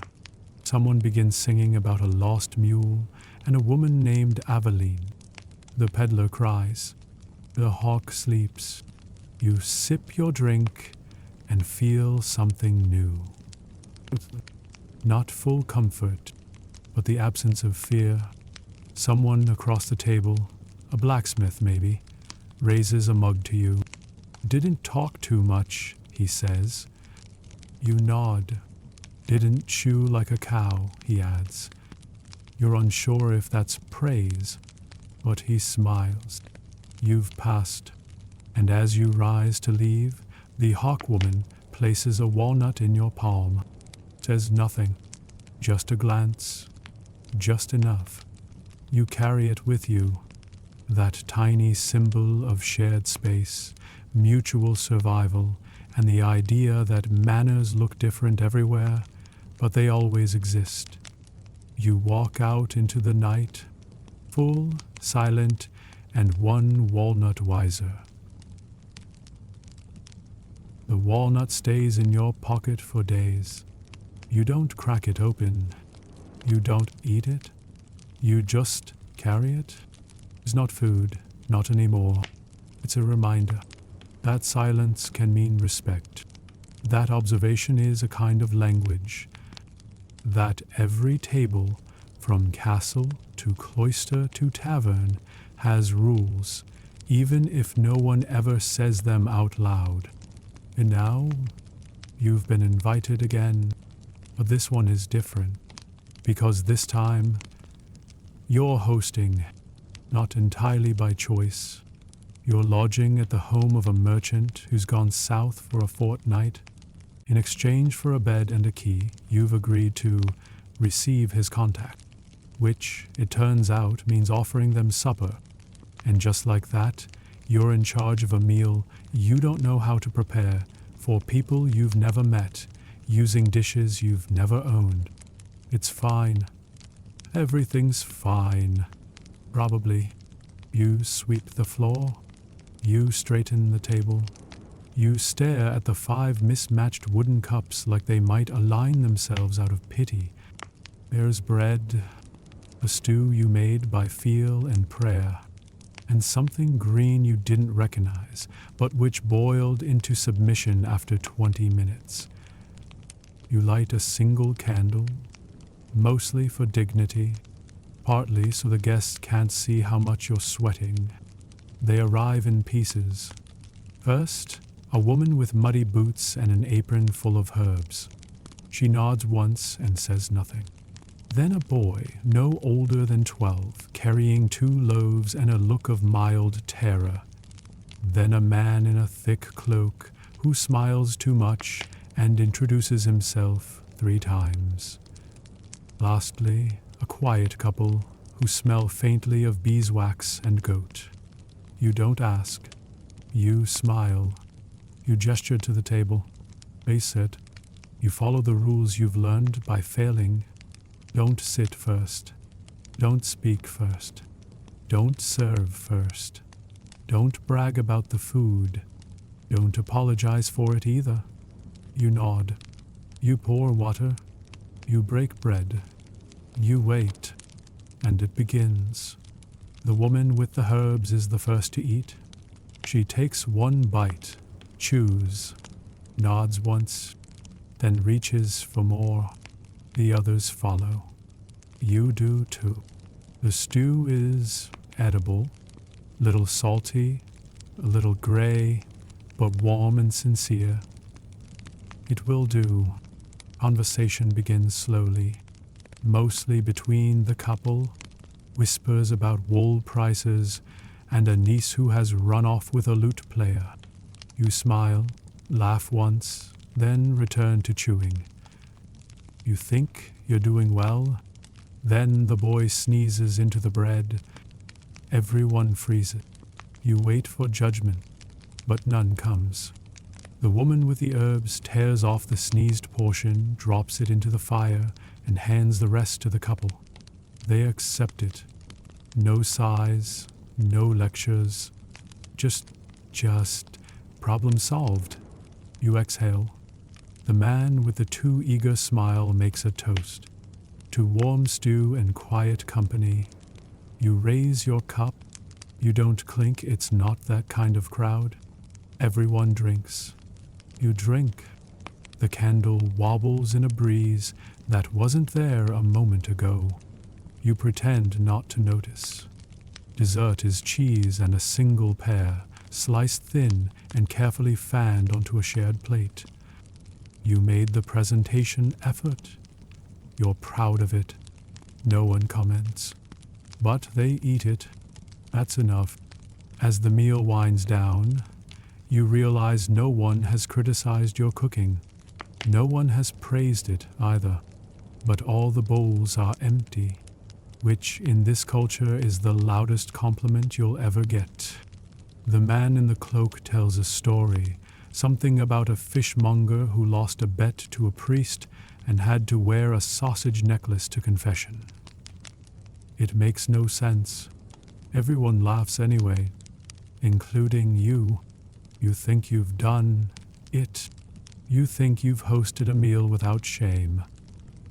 Someone begins singing about a lost mule and a woman named Aveline. The peddler cries. The hawk sleeps. You sip your drink and feel something new. Not full comfort, but the absence of fear. Someone across the table, a blacksmith maybe, raises a mug to you. Didn't talk too much, he says. You nod. Didn't chew like a cow, he adds. You're unsure if that's praise, but he smiles. You've passed, and as you rise to leave, the hawkwoman places a walnut in your palm. Says nothing, just a glance, just enough. You carry it with you, that tiny symbol of shared space, mutual survival, and the idea that manners look different everywhere, but they always exist. You walk out into the night, full, silent, and 1 walnut wiser. The walnut stays in your pocket for days. You don't crack it open. You don't eat it. You just carry it. It's not food, not anymore. It's a reminder. That silence can mean respect. That observation is a kind of language. That every table, from castle to cloister to tavern, has rules, even if no one ever says them out loud. And now, you've been invited again, but this one is different, because this time, you're hosting, not entirely by choice. You're lodging at the home of a merchant who's gone south for a fortnight. In exchange for a bed and a key, you've agreed to receive his contact, which, it turns out, means offering them supper. And just like that, you're in charge of a meal you don't know how to prepare for people you've never met, using dishes you've never owned. It's fine. Everything's fine. Probably. You sweep the floor. You straighten the table. You stare at the 5 mismatched wooden cups like they might align themselves out of pity. There's bread, a stew you made by feel and prayer, and something green you didn't recognize, but which boiled into submission after 20 minutes. You light a single candle, mostly for dignity, partly so the guests can't see how much you're sweating. They arrive in pieces. First, a woman with muddy boots and an apron full of herbs. She nods once and says nothing. Then a boy, no older than 12, carrying 2 loaves and a look of mild terror. Then a man in a thick cloak who smiles too much and introduces himself 3 times. Lastly, a quiet couple who smell faintly of beeswax and goat. You don't ask. You smile. You gesture to the table. They sit. You follow the rules you've learned by failing. Don't sit first. Don't speak first. Don't serve first. Don't brag about the food. Don't apologize for it either. You nod. You pour water. You break bread. You wait. And it begins. The woman with the herbs is the first to eat. She takes 1 bite, chews, nods once, then reaches for more. The others follow. You do too. The stew is edible, little salty, a little gray, but warm and sincere. It will do. Conversation begins slowly, mostly between the couple, whispers about wool prices and a niece who has run off with a lute player. You smile, laugh once, then return to chewing. You think you're doing well. Then the boy sneezes into the bread. Everyone freezes. You wait for judgment, but none comes. The woman with the herbs tears off the sneezed portion, drops it into the fire, and hands the rest to the couple. They accept it. No sighs, no lectures. Just problem solved. You exhale. The man with the too eager smile makes a toast. To warm stew and quiet company. You raise your cup. You don't clink, it's not that kind of crowd. Everyone drinks. You drink. The candle wobbles in a breeze that wasn't there a moment ago. You pretend not to notice. Dessert is cheese and a single pear, sliced thin and carefully fanned onto a shared plate. You made the presentation effort. You're proud of it. No one comments. But they eat it. That's enough. As the meal winds down, you realize no one has criticized your cooking. No one has praised it either. But all the bowls are empty, which in this culture is the loudest compliment you'll ever get. The man in the cloak tells a story, something about a fishmonger who lost a bet to a priest and had to wear a sausage necklace to confession. It makes no sense. Everyone laughs anyway, including you. You think you've done it. You think you've hosted a meal without shame,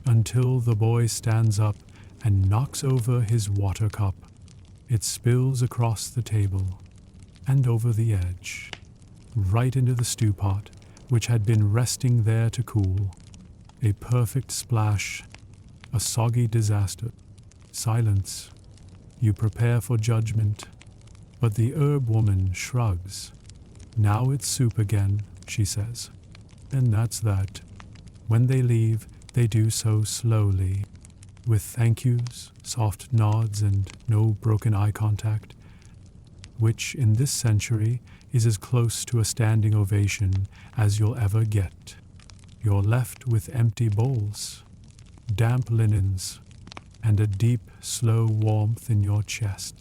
until the boy stands up and knocks over his water cup. It spills across the table and over the edge, right into the stew pot, which had been resting there to cool. A perfect splash, a soggy disaster. Silence. You prepare for judgment. But the herb woman shrugs. Now it's soup again, she says. And that's that. When they leave, they do so slowly, with thank yous, soft nods, and no broken eye contact, which in this century is as close to a standing ovation as you'll ever get. You're left with empty bowls, damp linens, and a deep, slow warmth in your chest.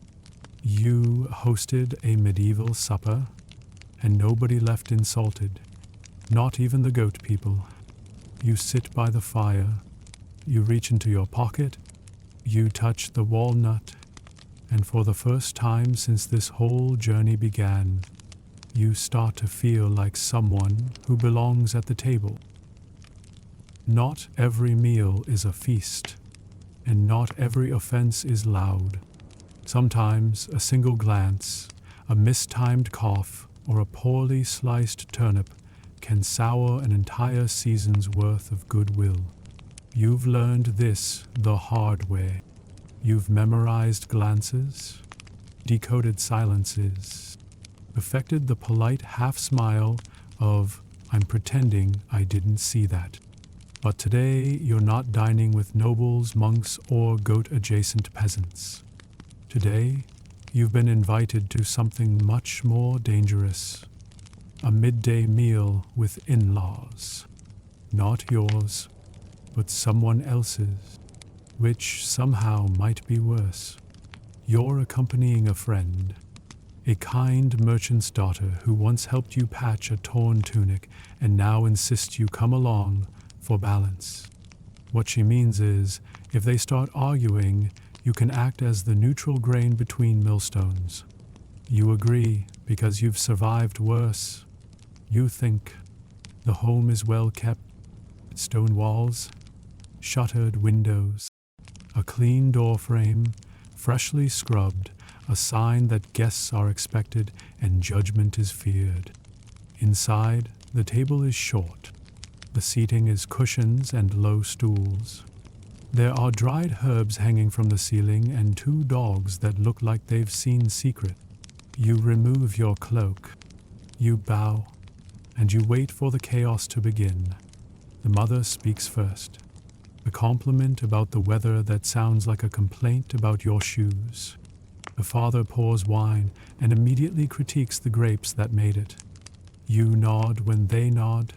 You hosted a medieval supper, and nobody left insulted, not even the goat people. You sit by the fire, you reach into your pocket, you touch the walnut, and for the first time since this whole journey began, you start to feel like someone who belongs at the table. Not every meal is a feast, and not every offense is loud. Sometimes a single glance, a mistimed cough, or a poorly sliced turnip can sour an entire season's worth of goodwill. You've learned this the hard way. You've memorized glances, decoded silences, perfected the polite half-smile of, I'm pretending I didn't see that. But today you're not dining with nobles, monks, or goat-adjacent peasants. Today, you've been invited to something much more dangerous. A midday meal with in-laws. Not yours, but someone else's, which somehow might be worse. You're accompanying a friend, a kind merchant's daughter who once helped you patch a torn tunic and now insists you come along for balance. What she means is, if they start arguing, you can act as the neutral grain between millstones. You agree because you've survived worse. You think the home is well kept, stone walls, shuttered windows, a clean door frame, freshly scrubbed, a sign that guests are expected and judgment is feared. Inside, the table is short. The seating is cushions and low stools. There are dried herbs hanging from the ceiling and 2 dogs that look like they've seen secret. You remove your cloak. You bow, and you wait for the chaos to begin. The mother speaks first. A compliment about the weather that sounds like a complaint about your shoes. The father pours wine and immediately critiques the grapes that made it. You nod when they nod.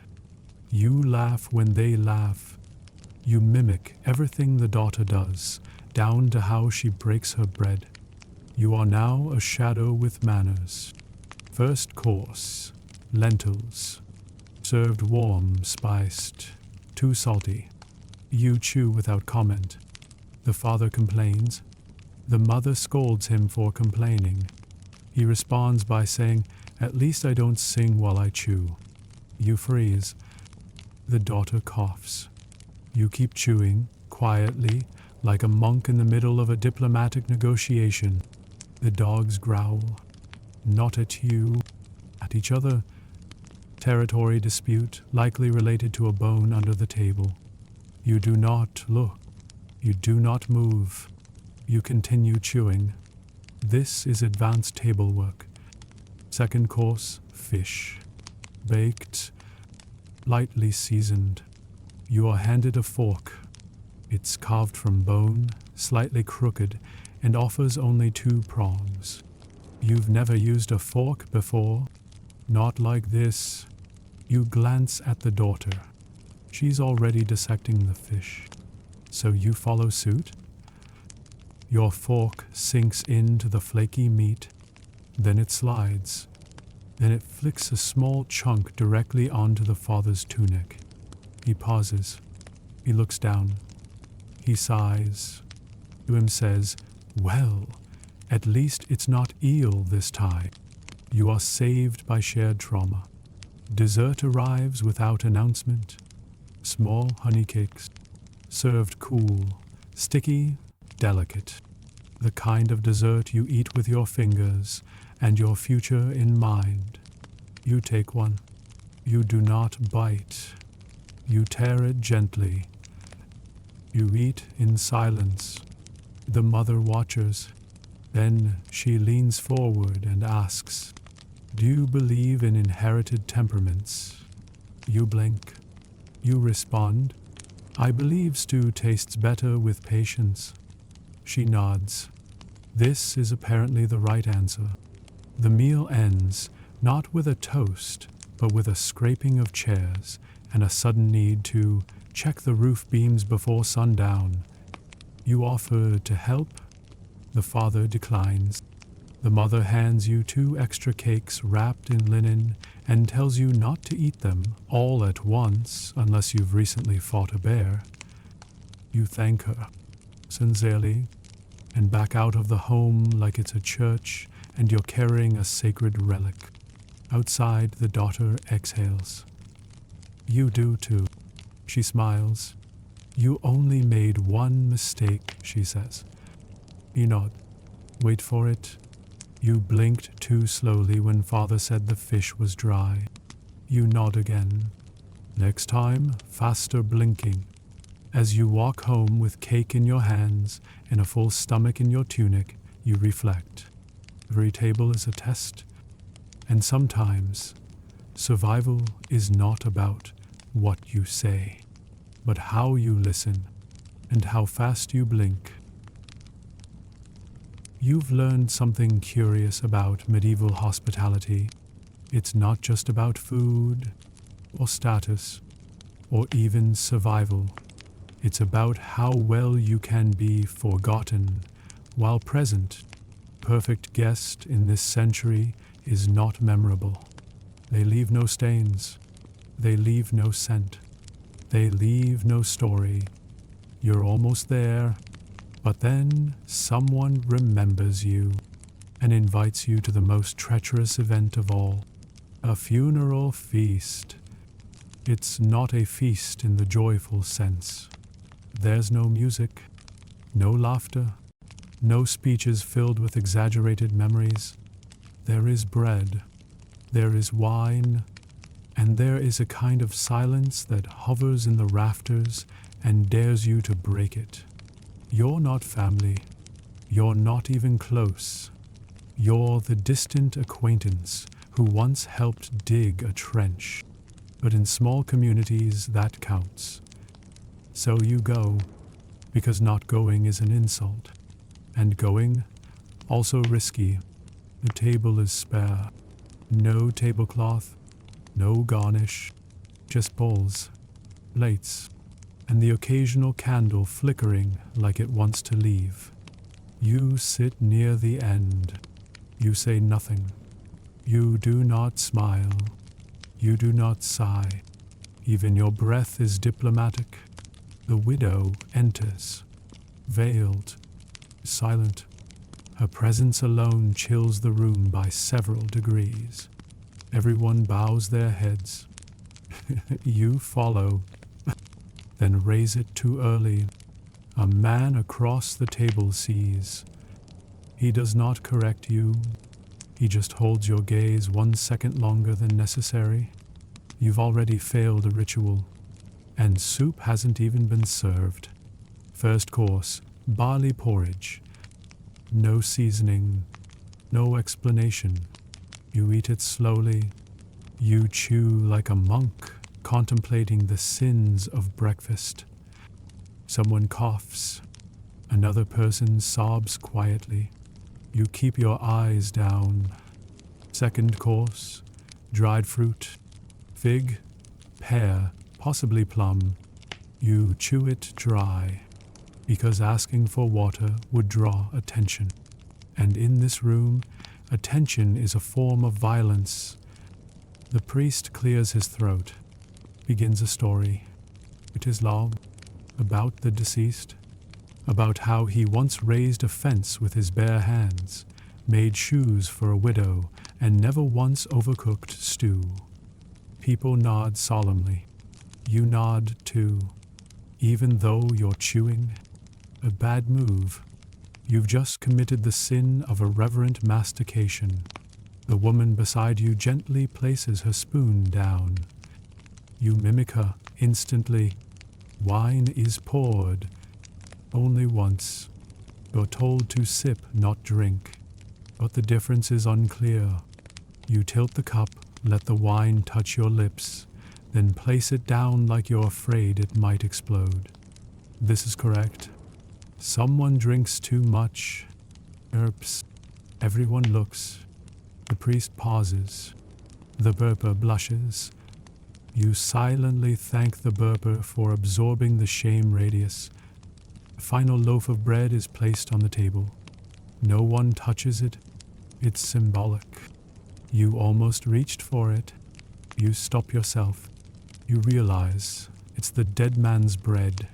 You laugh when they laugh. You mimic everything the daughter does, down to how she breaks her bread. You are now a shadow with manners. First course, lentils. Served warm, spiced, too salty. You chew without comment. The father complains. The mother scolds him for complaining. He responds by saying, "At least I don't sing while I chew." You freeze. The daughter coughs. You keep chewing, quietly, like a monk in the middle of a diplomatic negotiation. The dogs growl. Not at you, at each other. Territory dispute, likely related to a bone under the table. You do not look. You do not move. You continue chewing. This is advanced table work. Second course, fish. Baked, lightly seasoned. You are handed a fork. It's carved from bone, slightly crooked, and offers only 2 prongs. You've never used a fork before? Not like this. You glance at the daughter. She's already dissecting the fish. So you follow suit? Your fork sinks into the flaky meat. Then it slides. Then it flicks a small chunk directly onto the father's tunic. He pauses. He looks down. He sighs. To him says, "Well, at least it's not eel this time." You are saved by shared trauma. Dessert arrives without announcement. Small honey cakes. Served cool. Sticky, delicate. The kind of dessert you eat with your fingers and your future in mind. You take one. You do not bite. You tear it gently. You eat in silence. The mother watches. Then she leans forward and asks, "Do you believe in inherited temperaments?" You blink. You respond, "I believe stew tastes better with patience." She nods. This is apparently the right answer. The meal ends, not with a toast, but with a scraping of chairs and a sudden need to check the roof beams before sundown. You offer to help. The father declines. The mother hands you 2 extra cakes wrapped in linen and tells you not to eat them all at once unless you've recently fought a bear. You thank her, sincerely, and back out of the home like it's a church and you're carrying a sacred relic. Outside, the daughter exhales. You do too. She smiles. "You only made one mistake," she says. You nod. Wait for it. You blinked too slowly when father said the fish was dry. You nod again. Next time, faster blinking. As you walk home with cake in your hands and a full stomach in your tunic, you reflect. Every table is a test. And sometimes, survival is not about what you say, but how you listen and how fast you blink. You've learned something curious about medieval hospitality. It's not just about food or status or even survival. It's about how well you can be forgotten while present. Perfect guest in this century is not memorable. They leave no stains. They leave no scent. They leave no story. You're almost there, but then someone remembers you and invites you to the most treacherous event of all, a funeral feast. It's not a feast in the joyful sense. There's no music, no laughter, no speeches filled with exaggerated memories. There is bread, there is wine, and there is a kind of silence that hovers in the rafters and dares you to break it. You're not family. You're not even close. You're the distant acquaintance who once helped dig a trench. But in small communities, that counts. So you go, because not going is an insult. And going, also risky. The table is spare. No tablecloth, no garnish, just bowls, plates, and the occasional candle flickering like it wants to leave. You sit near the end. You say nothing. You do not smile. You do not sigh. Even your breath is diplomatic. The widow enters, veiled, silent. Her presence alone chills the room by several degrees. Everyone bows their heads. You follow, then raise it too early. A man across the table sees. He does not correct you. He just holds your gaze 1 second longer than necessary. You've already failed a ritual, and soup hasn't even been served. First course, barley porridge. No seasoning, no explanation. You eat it slowly. You chew like a monk, contemplating the sins of breakfast. Someone coughs. Another person sobs quietly. You keep your eyes down. Second course, dried fruit, fig, pear, possibly plum. You chew it dry, because asking for water would draw attention. And in this room, attention is a form of violence. The priest clears his throat, begins a story. It is long, about the deceased, about how he once raised a fence with his bare hands, made shoes for a widow, and never once overcooked stew. People nod solemnly. You nod too, even though you're chewing. A bad move. You've just committed the sin of irreverent mastication. The woman beside you gently places her spoon down. You mimic her instantly. Wine is poured. Only once. You're told to sip, not drink, but the difference is unclear. You tilt the cup, let the wine touch your lips, then place it down like you're afraid it might explode. This is correct. Someone drinks too much. Erps. Everyone looks. The priest pauses. The burper blushes. You silently thank the burper for absorbing the shame radius. The final loaf of bread is placed on the table. No one touches it. It's symbolic. You almost reached for it. You stop yourself. You realize it's the dead man's bread.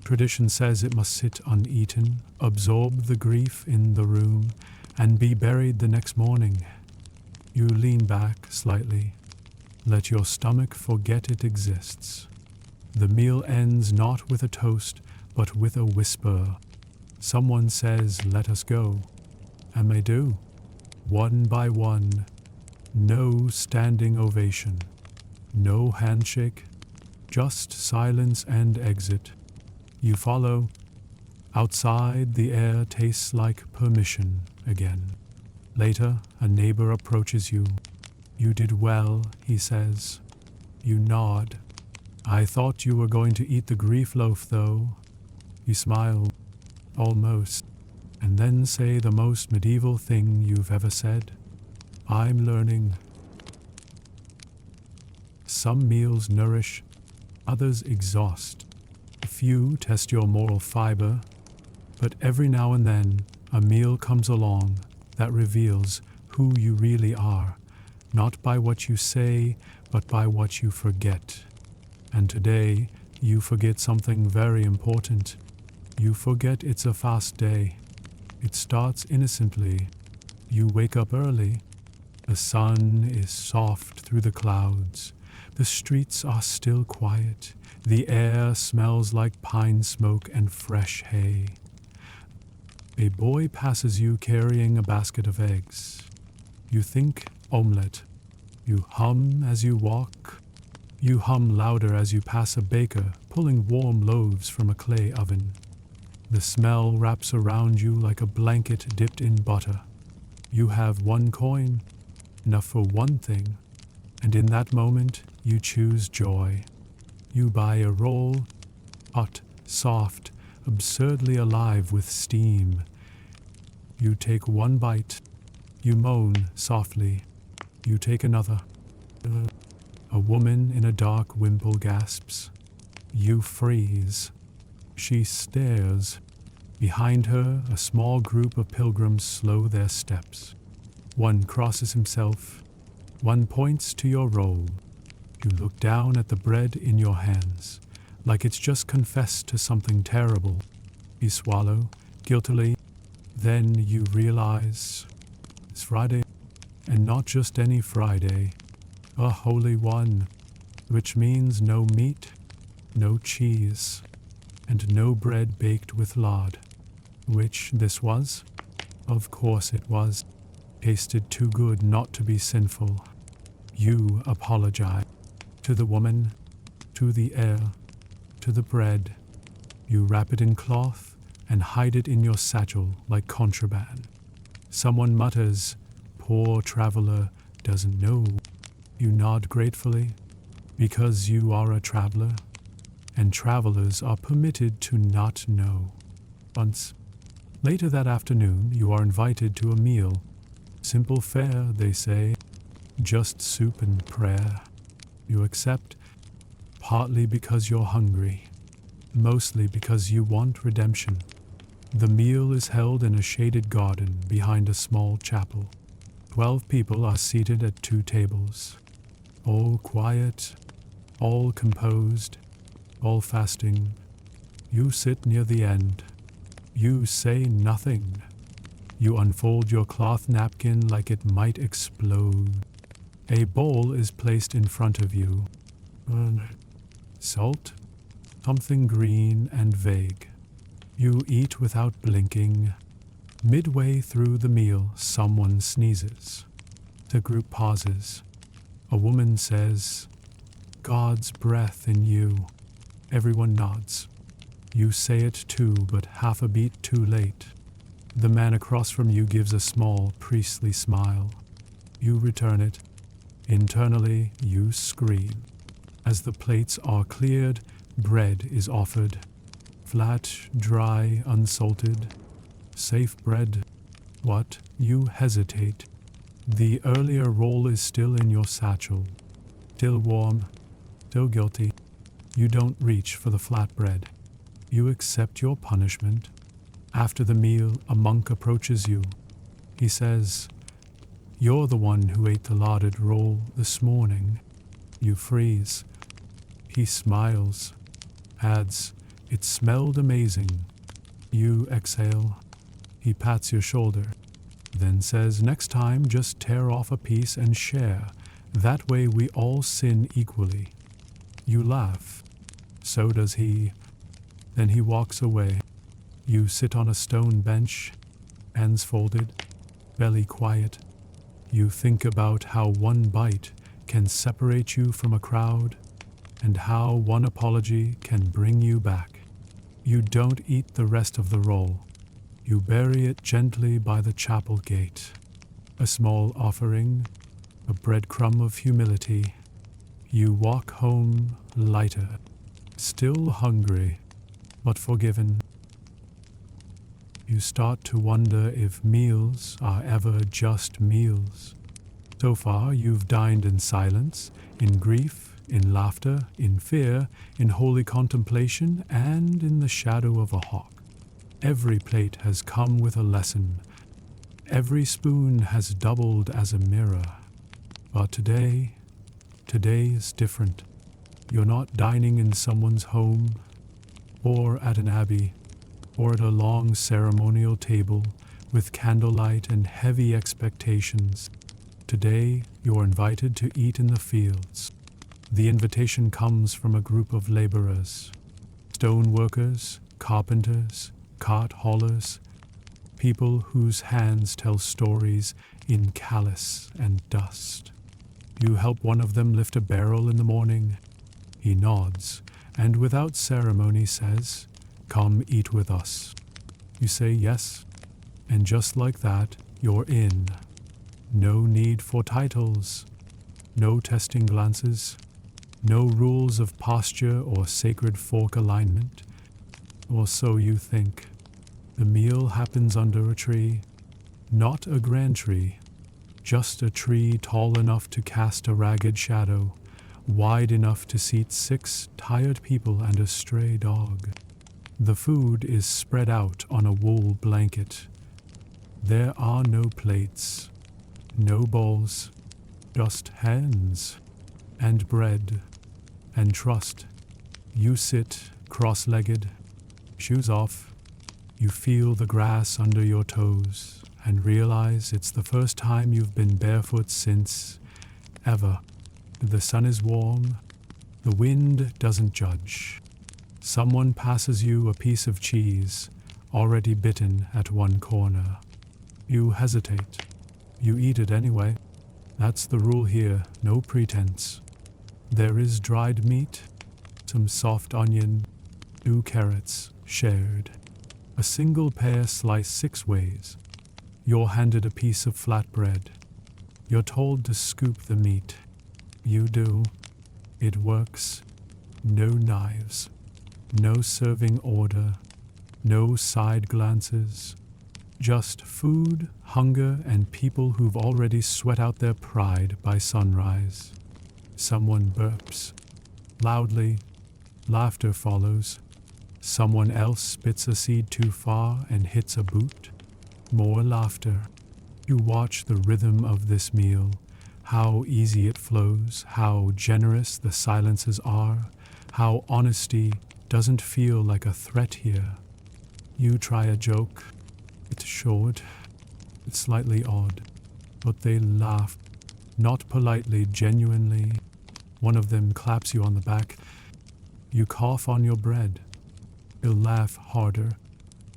Tradition says it must sit uneaten, absorb the grief in the room, and be buried the next morning. You lean back slightly. Let your stomach forget it exists. The meal ends not with a toast, but with a whisper. Someone says, "Let us go." And they do. One by one. No standing ovation. No handshake. Just silence and exit. You follow. Outside, the air tastes like permission again. Later, a neighbor approaches you. "You did well," he says. You nod. "I thought you were going to eat the grief loaf, though." You smile. Almost. And then say the most medieval thing you've ever said. "I'm learning." Some meals nourish, others exhaust. A few test your moral fiber, but every now and then a meal comes along that reveals who you really are, not by what you say, but by what you forget. And today, you forget something very important. You forget it's a fast day. It starts innocently. You wake up early. The sun is soft through the clouds. The streets are still quiet. The air smells like pine smoke and fresh hay. A boy passes you carrying a basket of eggs. You think omelette. You hum as you walk. You hum louder as you pass a baker pulling warm loaves from a clay oven. The smell wraps around you like a blanket dipped in butter. You have 1 coin, enough for one thing, and in that moment you choose joy. You buy a roll, hot, soft, absurdly alive with steam. You take 1 bite. You moan softly. You take another. A woman in a dark wimple gasps. You freeze. She stares. Behind her, a small group of pilgrims slow their steps. One crosses himself. One points to your roll. You look down at the bread in your hands, like it's just confessed to something terrible. You swallow, guiltily. Then you realize it's Friday, and not just any Friday, a holy one, which means no meat, no cheese, and no bread baked with lard. Which this was? Of course it was. Tasted too good not to be sinful. You apologize. To the woman, to the air, to the bread. You wrap it in cloth and hide it in your satchel like contraband. Someone mutters, "Poor traveler doesn't know." You nod gratefully, because you are a traveler, and travelers are permitted to not know. Once, later that afternoon, you are invited to a meal. Simple fare, they say, just soup and prayer. You accept, partly because you're hungry, mostly because you want redemption. The meal is held in a shaded garden behind a small chapel. 12 people are seated at 2 tables, all quiet, all composed, all fasting. You sit near the end. You say nothing. You unfold your cloth napkin like it might explode. A bowl is placed in front of you. Salt? Something green and vague. You eat without blinking. Midway through the meal, someone sneezes. The group pauses. A woman says, "God's breath in you." Everyone nods. You say it too, but half a beat too late. The man across from you gives a small, priestly smile. You return it. Internally, you scream. As the plates are cleared, bread is offered. Flat, dry, unsalted. Safe bread. What? You hesitate. The earlier roll is still in your satchel. Still warm. Still guilty. You don't reach for the flatbread. You accept your punishment. After the meal, a monk approaches you. He says, "You're the one who ate the larded roll this morning." You freeze. He smiles, adds, "It smelled amazing." You exhale. He pats your shoulder, then says, "Next time, just tear off a piece and share. That way we all sin equally." You laugh. So does he. Then he walks away. You sit on a stone bench, hands folded, belly quiet. You think about how one bite can separate you from a crowd, and how one apology can bring you back. You don't eat the rest of the roll. You bury it gently by the chapel gate. A small offering, a breadcrumb of humility. You walk home lighter, still hungry, but forgiven. You start to wonder if meals are ever just meals. So far, you've dined in silence, in grief, in laughter, in fear, in holy contemplation, and in the shadow of a hawk. Every plate has come with a lesson. Every spoon has doubled as a mirror. But today is different. You're not dining in someone's home, or at an abbey, or at a long ceremonial table with candlelight and heavy expectations. Today, you're invited to eat in the fields. The invitation comes from a group of laborers, stone workers, carpenters, cart haulers, people whose hands tell stories in callus and dust. You help one of them lift a barrel in the morning. He nods, and without ceremony says, "Come eat with us." You say yes, and just like that, you're in. No need for titles, no testing glances, no rules of posture or sacred fork alignment, or so you think. The meal happens under a tree, not a grand tree, just a tree tall enough to cast a ragged shadow, wide enough to seat 6 tired people and a stray dog. The food is spread out on a wool blanket. There are no plates, no bowls, just hands and bread and trust. You sit cross-legged, shoes off. You feel the grass under your toes and realize it's the first time you've been barefoot since ever. The sun is warm. The wind doesn't judge. Someone passes you a piece of cheese, already bitten at one corner. You hesitate. You eat it anyway. That's the rule here, no pretense. There is dried meat, some soft onion, 2 carrots, shared. A single pear sliced 6 ways. You're handed a piece of flatbread. You're told to scoop the meat. You do. It works. No knives. No serving order. No side glances. Just food, hunger, and people who've already sweat out their pride by sunrise. Someone burps. Loudly. Laughter follows. Someone else spits a seed too far and hits a boot. More laughter. You watch the rhythm of this meal, how easy it flows, how generous the silences are, how honesty doesn't feel like a threat here. You try a joke. It's short. It's slightly odd. But they laugh. Not politely, genuinely. One of them claps you on the back. You cough on your bread. You'll laugh harder.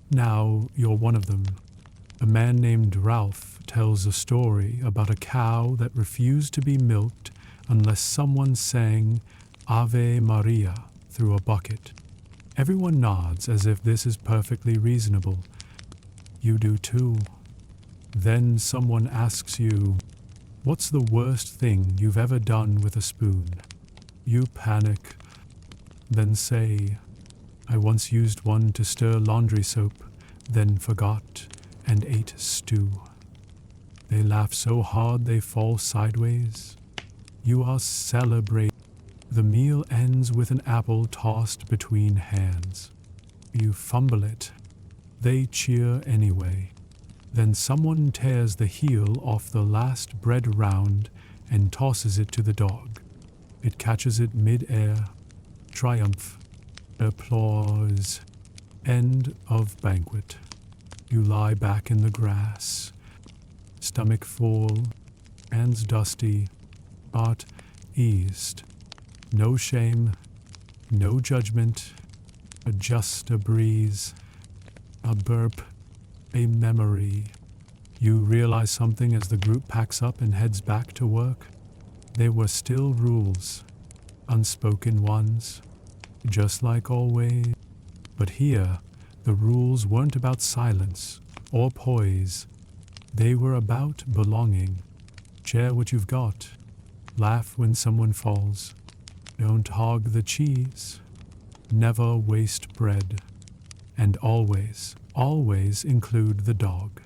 Now you're one of them. A man named Ralph tells a story about a cow that refused to be milked unless someone sang Ave Maria through a bucket. Everyone nods as if this is perfectly reasonable. You do too. Then someone asks you, "What's the worst thing you've ever done with a spoon?" You panic, then say, "I once used one to stir laundry soap, then forgot and ate stew." They laugh so hard they fall sideways. You are celebrating. The meal ends with an apple tossed between hands. You fumble it. They cheer anyway. Then someone tears the heel off the last bread round and tosses it to the dog. It catches it mid-air. Triumph. Applause. End of banquet. You lie back in the grass. Stomach full. Hands dusty. Heart eased. No shame. No judgment. Just a breeze. A burp. A memory. You realize something as the group packs up and heads back to work. There were still rules. Unspoken ones. Just like always. But here, the rules weren't about silence or poise. They were about belonging. Share what you've got. Laugh when someone falls. Don't hog the cheese. Never waste bread. And always, always include the dog.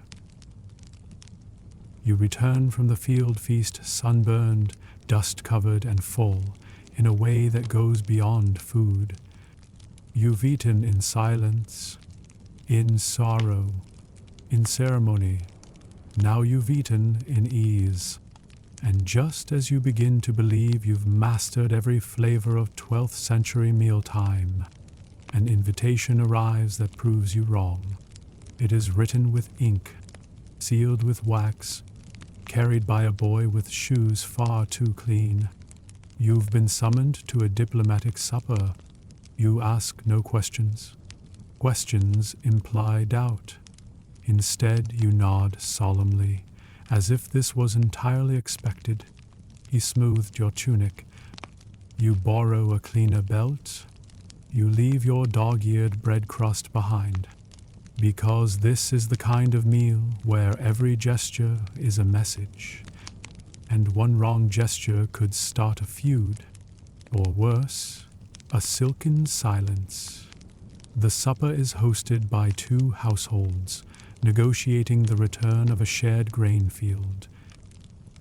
You return from the field feast sunburned, dust-covered and full, in a way that goes beyond food. You've eaten in silence, in sorrow, in ceremony. Now you've eaten in ease. And just as you begin to believe you've mastered every flavor of 12th century mealtime, an invitation arrives that proves you wrong. It is written with ink, sealed with wax, carried by a boy with shoes far too clean. You've been summoned to a diplomatic supper. You ask no questions. Questions imply doubt. Instead, you nod solemnly, as if this was entirely expected. He smoothed your tunic. You borrow a cleaner belt. You leave your dog-eared bread crust behind. Because this is the kind of meal where every gesture is a message, and one wrong gesture could start a feud, or worse, a silken silence. The supper is hosted by two households, negotiating the return of a shared grain field.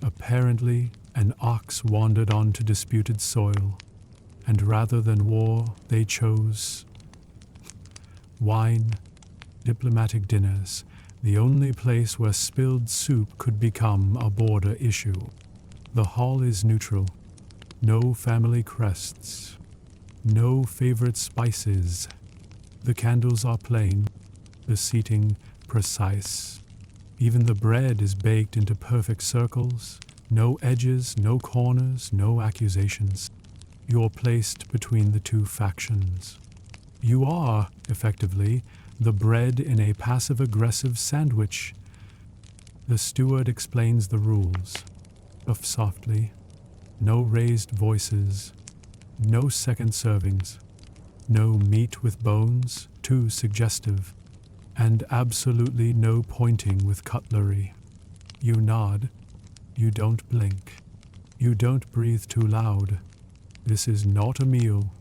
Apparently, an ox wandered onto disputed soil, and rather than war, they chose wine. Diplomatic dinners, the only place where spilled soup could become a border issue. The hall is neutral. No family crests. No favorite spices. The candles are plain. The seating precise. Even the bread is baked into perfect circles. No edges, no corners, no accusations. You're placed between the two factions. You are, effectively, the bread in a passive-aggressive sandwich. The steward explains the rules. Softly. No raised voices. No second servings. No meat with bones, too suggestive. And absolutely no pointing with cutlery. You nod. You don't blink. You don't breathe too loud. This is not a meal.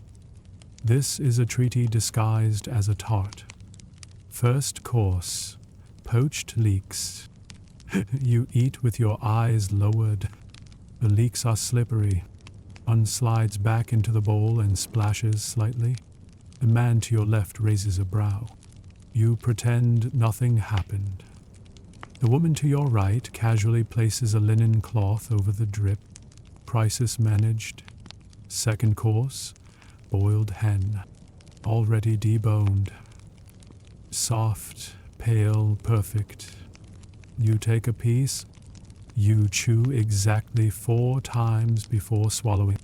This is a treaty disguised as a tart. First course, poached leeks. You eat with your eyes lowered. The leeks are slippery. One slides back into the bowl and splashes slightly. The man to your left raises a brow. You pretend nothing happened. The woman to your right casually places a linen cloth over the drip. Crisis managed. Second course, boiled hen, already deboned. Soft, pale, perfect. You take a piece. You chew exactly 4 times before swallowing.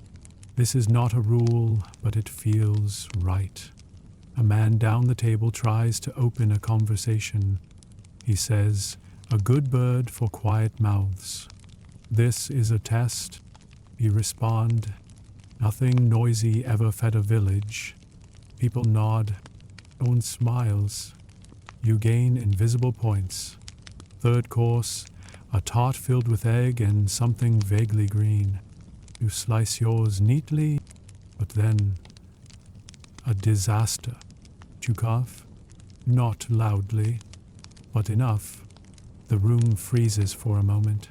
This is not a rule, but it feels right. A man down the table tries to open a conversation. He says, "A good bird for quiet mouths." This is a test. You respond, "Nothing noisy ever fed a village." People nod. One smiles. You gain invisible points. Third course, a tart filled with egg and something vaguely green. You slice yours neatly, but then a disaster. You cough, not loudly, but enough. The room freezes for a moment.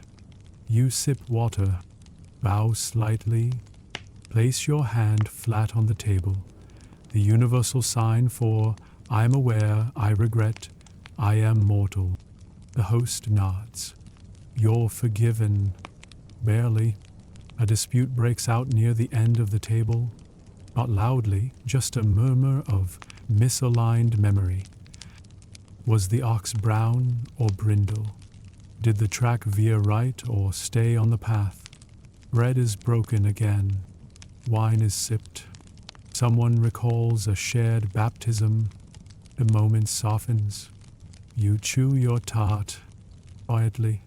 You sip water, bow slightly, place your hand flat on the table, the universal sign for I am aware, I regret, I am mortal. The host nods. You're forgiven. Barely. A dispute breaks out near the end of the table. Not loudly, just a murmur of misaligned memory. Was the ox brown or brindle? Did the track veer right or stay on the path? Bread is broken again. Wine is sipped. Someone recalls a shared baptism. The moment softens. You chew your tart quietly,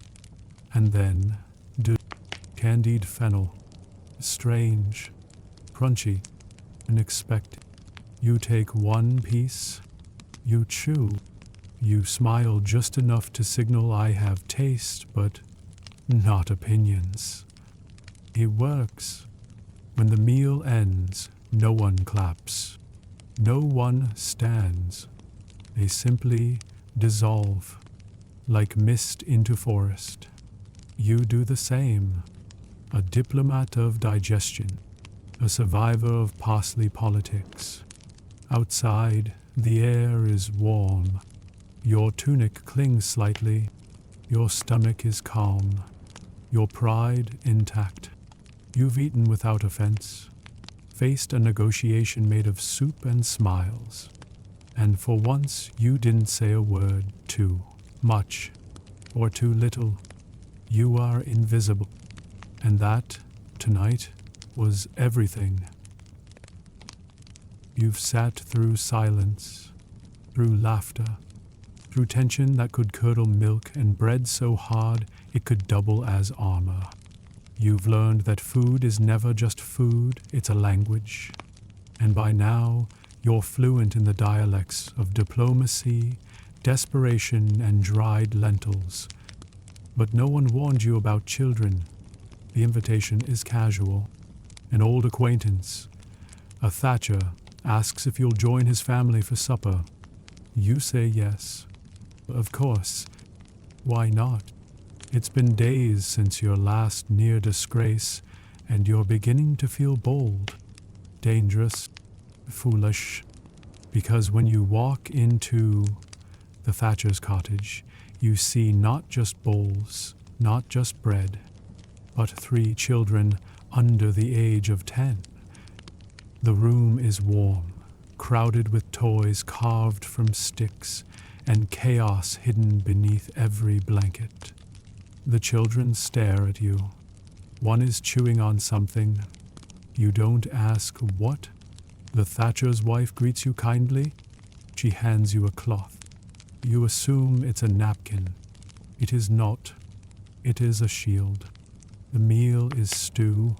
and then candied fennel. Strange, crunchy, unexpected. You take one piece. You chew. You smile just enough to signal I have taste, but not opinions. It works. When the meal ends, no one claps. No one stands. They simply dissolve, like mist into forest. You do the same. A diplomat of digestion, a survivor of parsley politics. Outside, the air is warm. Your tunic clings slightly. Your stomach is calm. Your pride intact. You've eaten without offense, faced a negotiation made of soup and smiles. And for once, you didn't say a word too much or too little. You are invisible. And that, tonight, was everything. You've sat through silence, through laughter, through tension that could curdle milk and bread so hard it could double as armor. You've learned that food is never just food, it's a language. And by now, you're fluent in the dialects of diplomacy, desperation, and dried lentils. But no one warned you about children. The invitation is casual. An old acquaintance, a Thatcher, asks if you'll join his family for supper. You say yes. Of course. Why not? It's been days since your last near disgrace, and you're beginning to feel bold, dangerous, foolish. Because when you walk into the Thatcher's cottage, you see not just bowls, not just bread, but 3 children under the age of 10. The room is warm, crowded with toys carved from sticks, and chaos hidden beneath every blanket. The children stare at you. One is chewing on something. You don't ask what. The Thatcher's wife greets you kindly. She hands you a cloth. You assume it's a napkin. It is not. It is a shield. The meal is stew.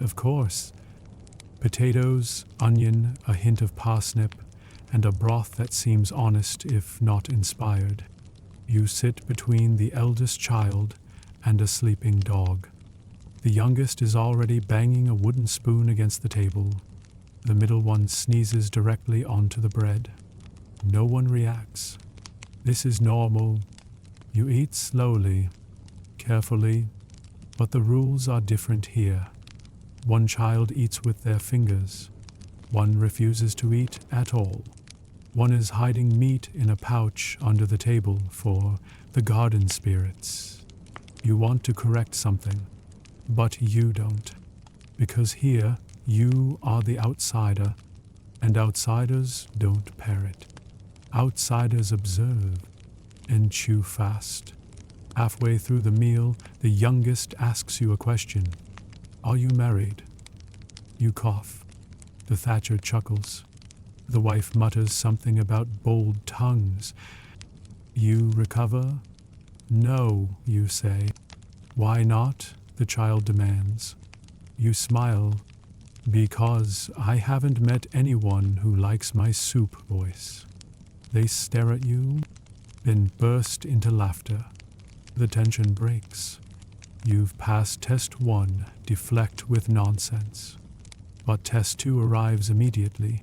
Of course. Potatoes, onion, a hint of parsnip, and a broth that seems honest if not inspired. You sit between the eldest child and a sleeping dog. The youngest is already banging a wooden spoon against the table. The middle one sneezes directly onto the bread. No one reacts. This is normal. You eat slowly, carefully, but the rules are different here. One child eats with their fingers. One refuses to eat at all. One is hiding meat in a pouch under the table for the garden spirits. You want to correct something, but you don't. Because here, you are the outsider, and outsiders don't parrot. Outsiders observe and chew fast. Halfway through the meal, the youngest asks you a question. Are you married? You cough. The Thatcher chuckles. The wife mutters something about bold tongues. You recover? No, you say. Why not? The child demands. You smile. Because I haven't met anyone who likes my soup voice. They stare at you, then burst into laughter. The tension breaks. You've passed test 1, deflect with nonsense. But test 2 arrives immediately.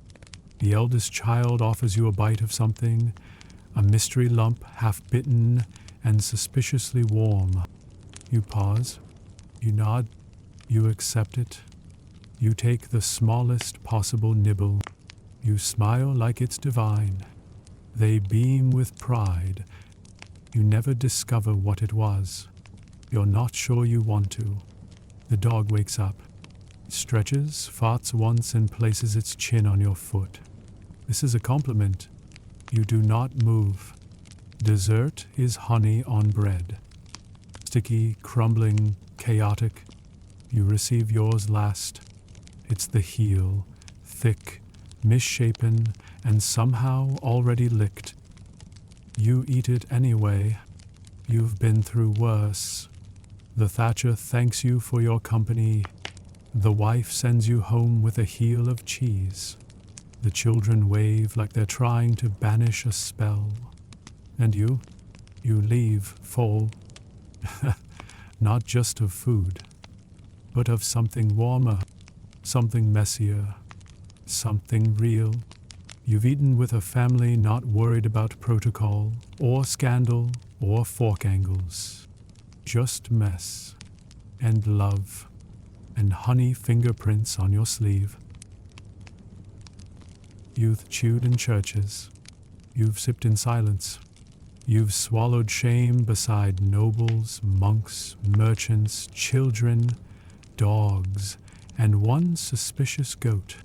The eldest child offers you a bite of something, a mystery lump half bitten and suspiciously warm. You pause. You nod. You accept it. You take the smallest possible nibble. You smile like it's divine. They beam with pride. You never discover what it was. You're not sure you want to. The dog wakes up. It stretches, farts once, and places its chin on your foot. This is a compliment. You do not move. Dessert is honey on bread. Sticky, crumbling, chaotic. You receive yours last. It's the heel, thick, misshapen, and somehow already licked. You eat it anyway. You've been through worse. The Thatcher thanks you for your company. The wife sends you home with a heel of cheese. The children wave like they're trying to banish a spell. And you leave full, not just of food, but of something warmer, something messier, something real. You've eaten with a family not worried about protocol, or scandal, or fork angles. Just mess, and love, and honey fingerprints on your sleeve. You've chewed in churches. You've sipped in silence. You've swallowed shame beside nobles, monks, merchants, children, dogs, and one suspicious goat.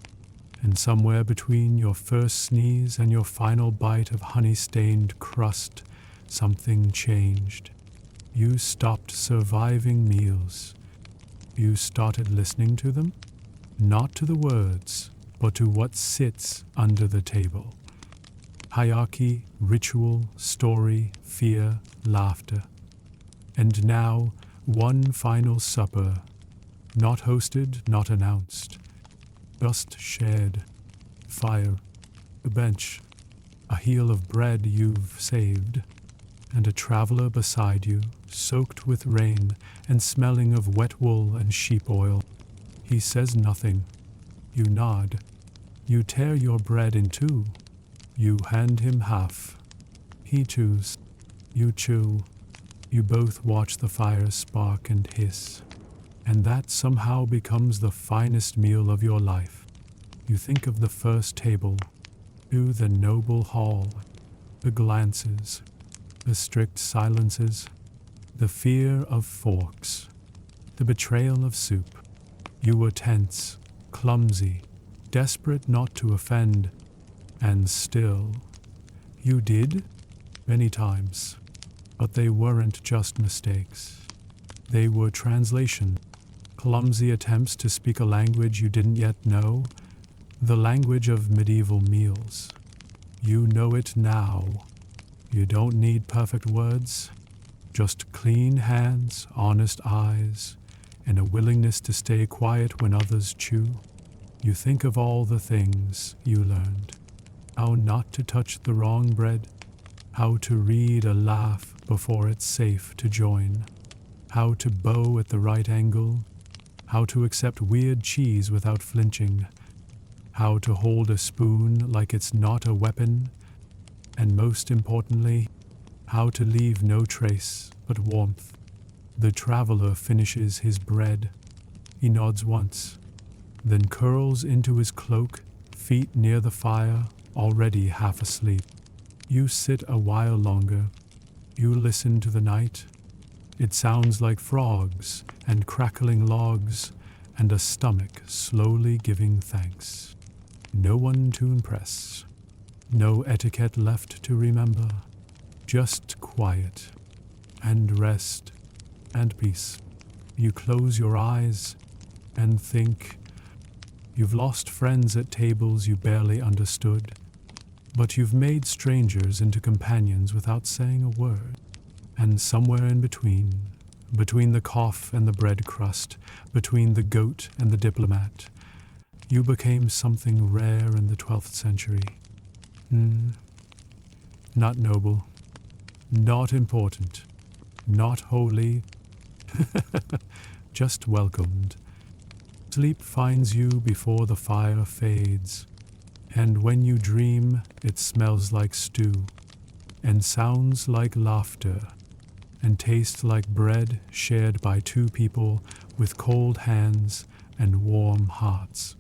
And somewhere between your first sneeze and your final bite of honey-stained crust, something changed. You stopped surviving meals. You started listening to them, not to the words, but to what sits under the table. Hierarchy, ritual, story, fear, laughter. And now, one final supper, not hosted, not announced, just shared. Fire, a bench, a heel of bread you've saved, and a traveler beside you, soaked with rain and smelling of wet wool and sheep oil. He says nothing. You nod. You tear your bread in two. You hand him half. He chews. You chew. You both watch the fire spark and hiss. And that somehow becomes the finest meal of your life. You think of the first table, to the noble hall, the glances, the strict silences, the fear of forks, the betrayal of soup. You were tense, clumsy, desperate not to offend, and still, you did, many times, but they weren't just mistakes. They were translation, clumsy attempts to speak a language you didn't yet know, the language of medieval meals. You know it now. You don't need perfect words, just clean hands, honest eyes, and a willingness to stay quiet when others chew. You think of all the things you learned. How not to touch the wrong bread, how to read a laugh before it's safe to join, how to bow at the right angle, how to accept weird cheese without flinching, how to hold a spoon like it's not a weapon, and most importantly, how to leave no trace but warmth. The traveler finishes his bread. He nods once, then curls into his cloak, feet near the fire, already half asleep. You sit a while longer. You listen to the night. It sounds like frogs and crackling logs and a stomach slowly giving thanks. No one to impress. No etiquette left to remember. Just quiet and rest and peace. You close your eyes and think. You've lost friends at tables you barely understood, but you've made strangers into companions without saying a word. And somewhere in between the cough and the bread crust, between the goat and the diplomat, you became something rare in the 12th century. not noble, not important, not holy, just welcomed. Sleep finds you before the fire fades, and when you dream, it smells like stew, and sounds like laughter, and tastes like bread shared by two people with cold hands and warm hearts.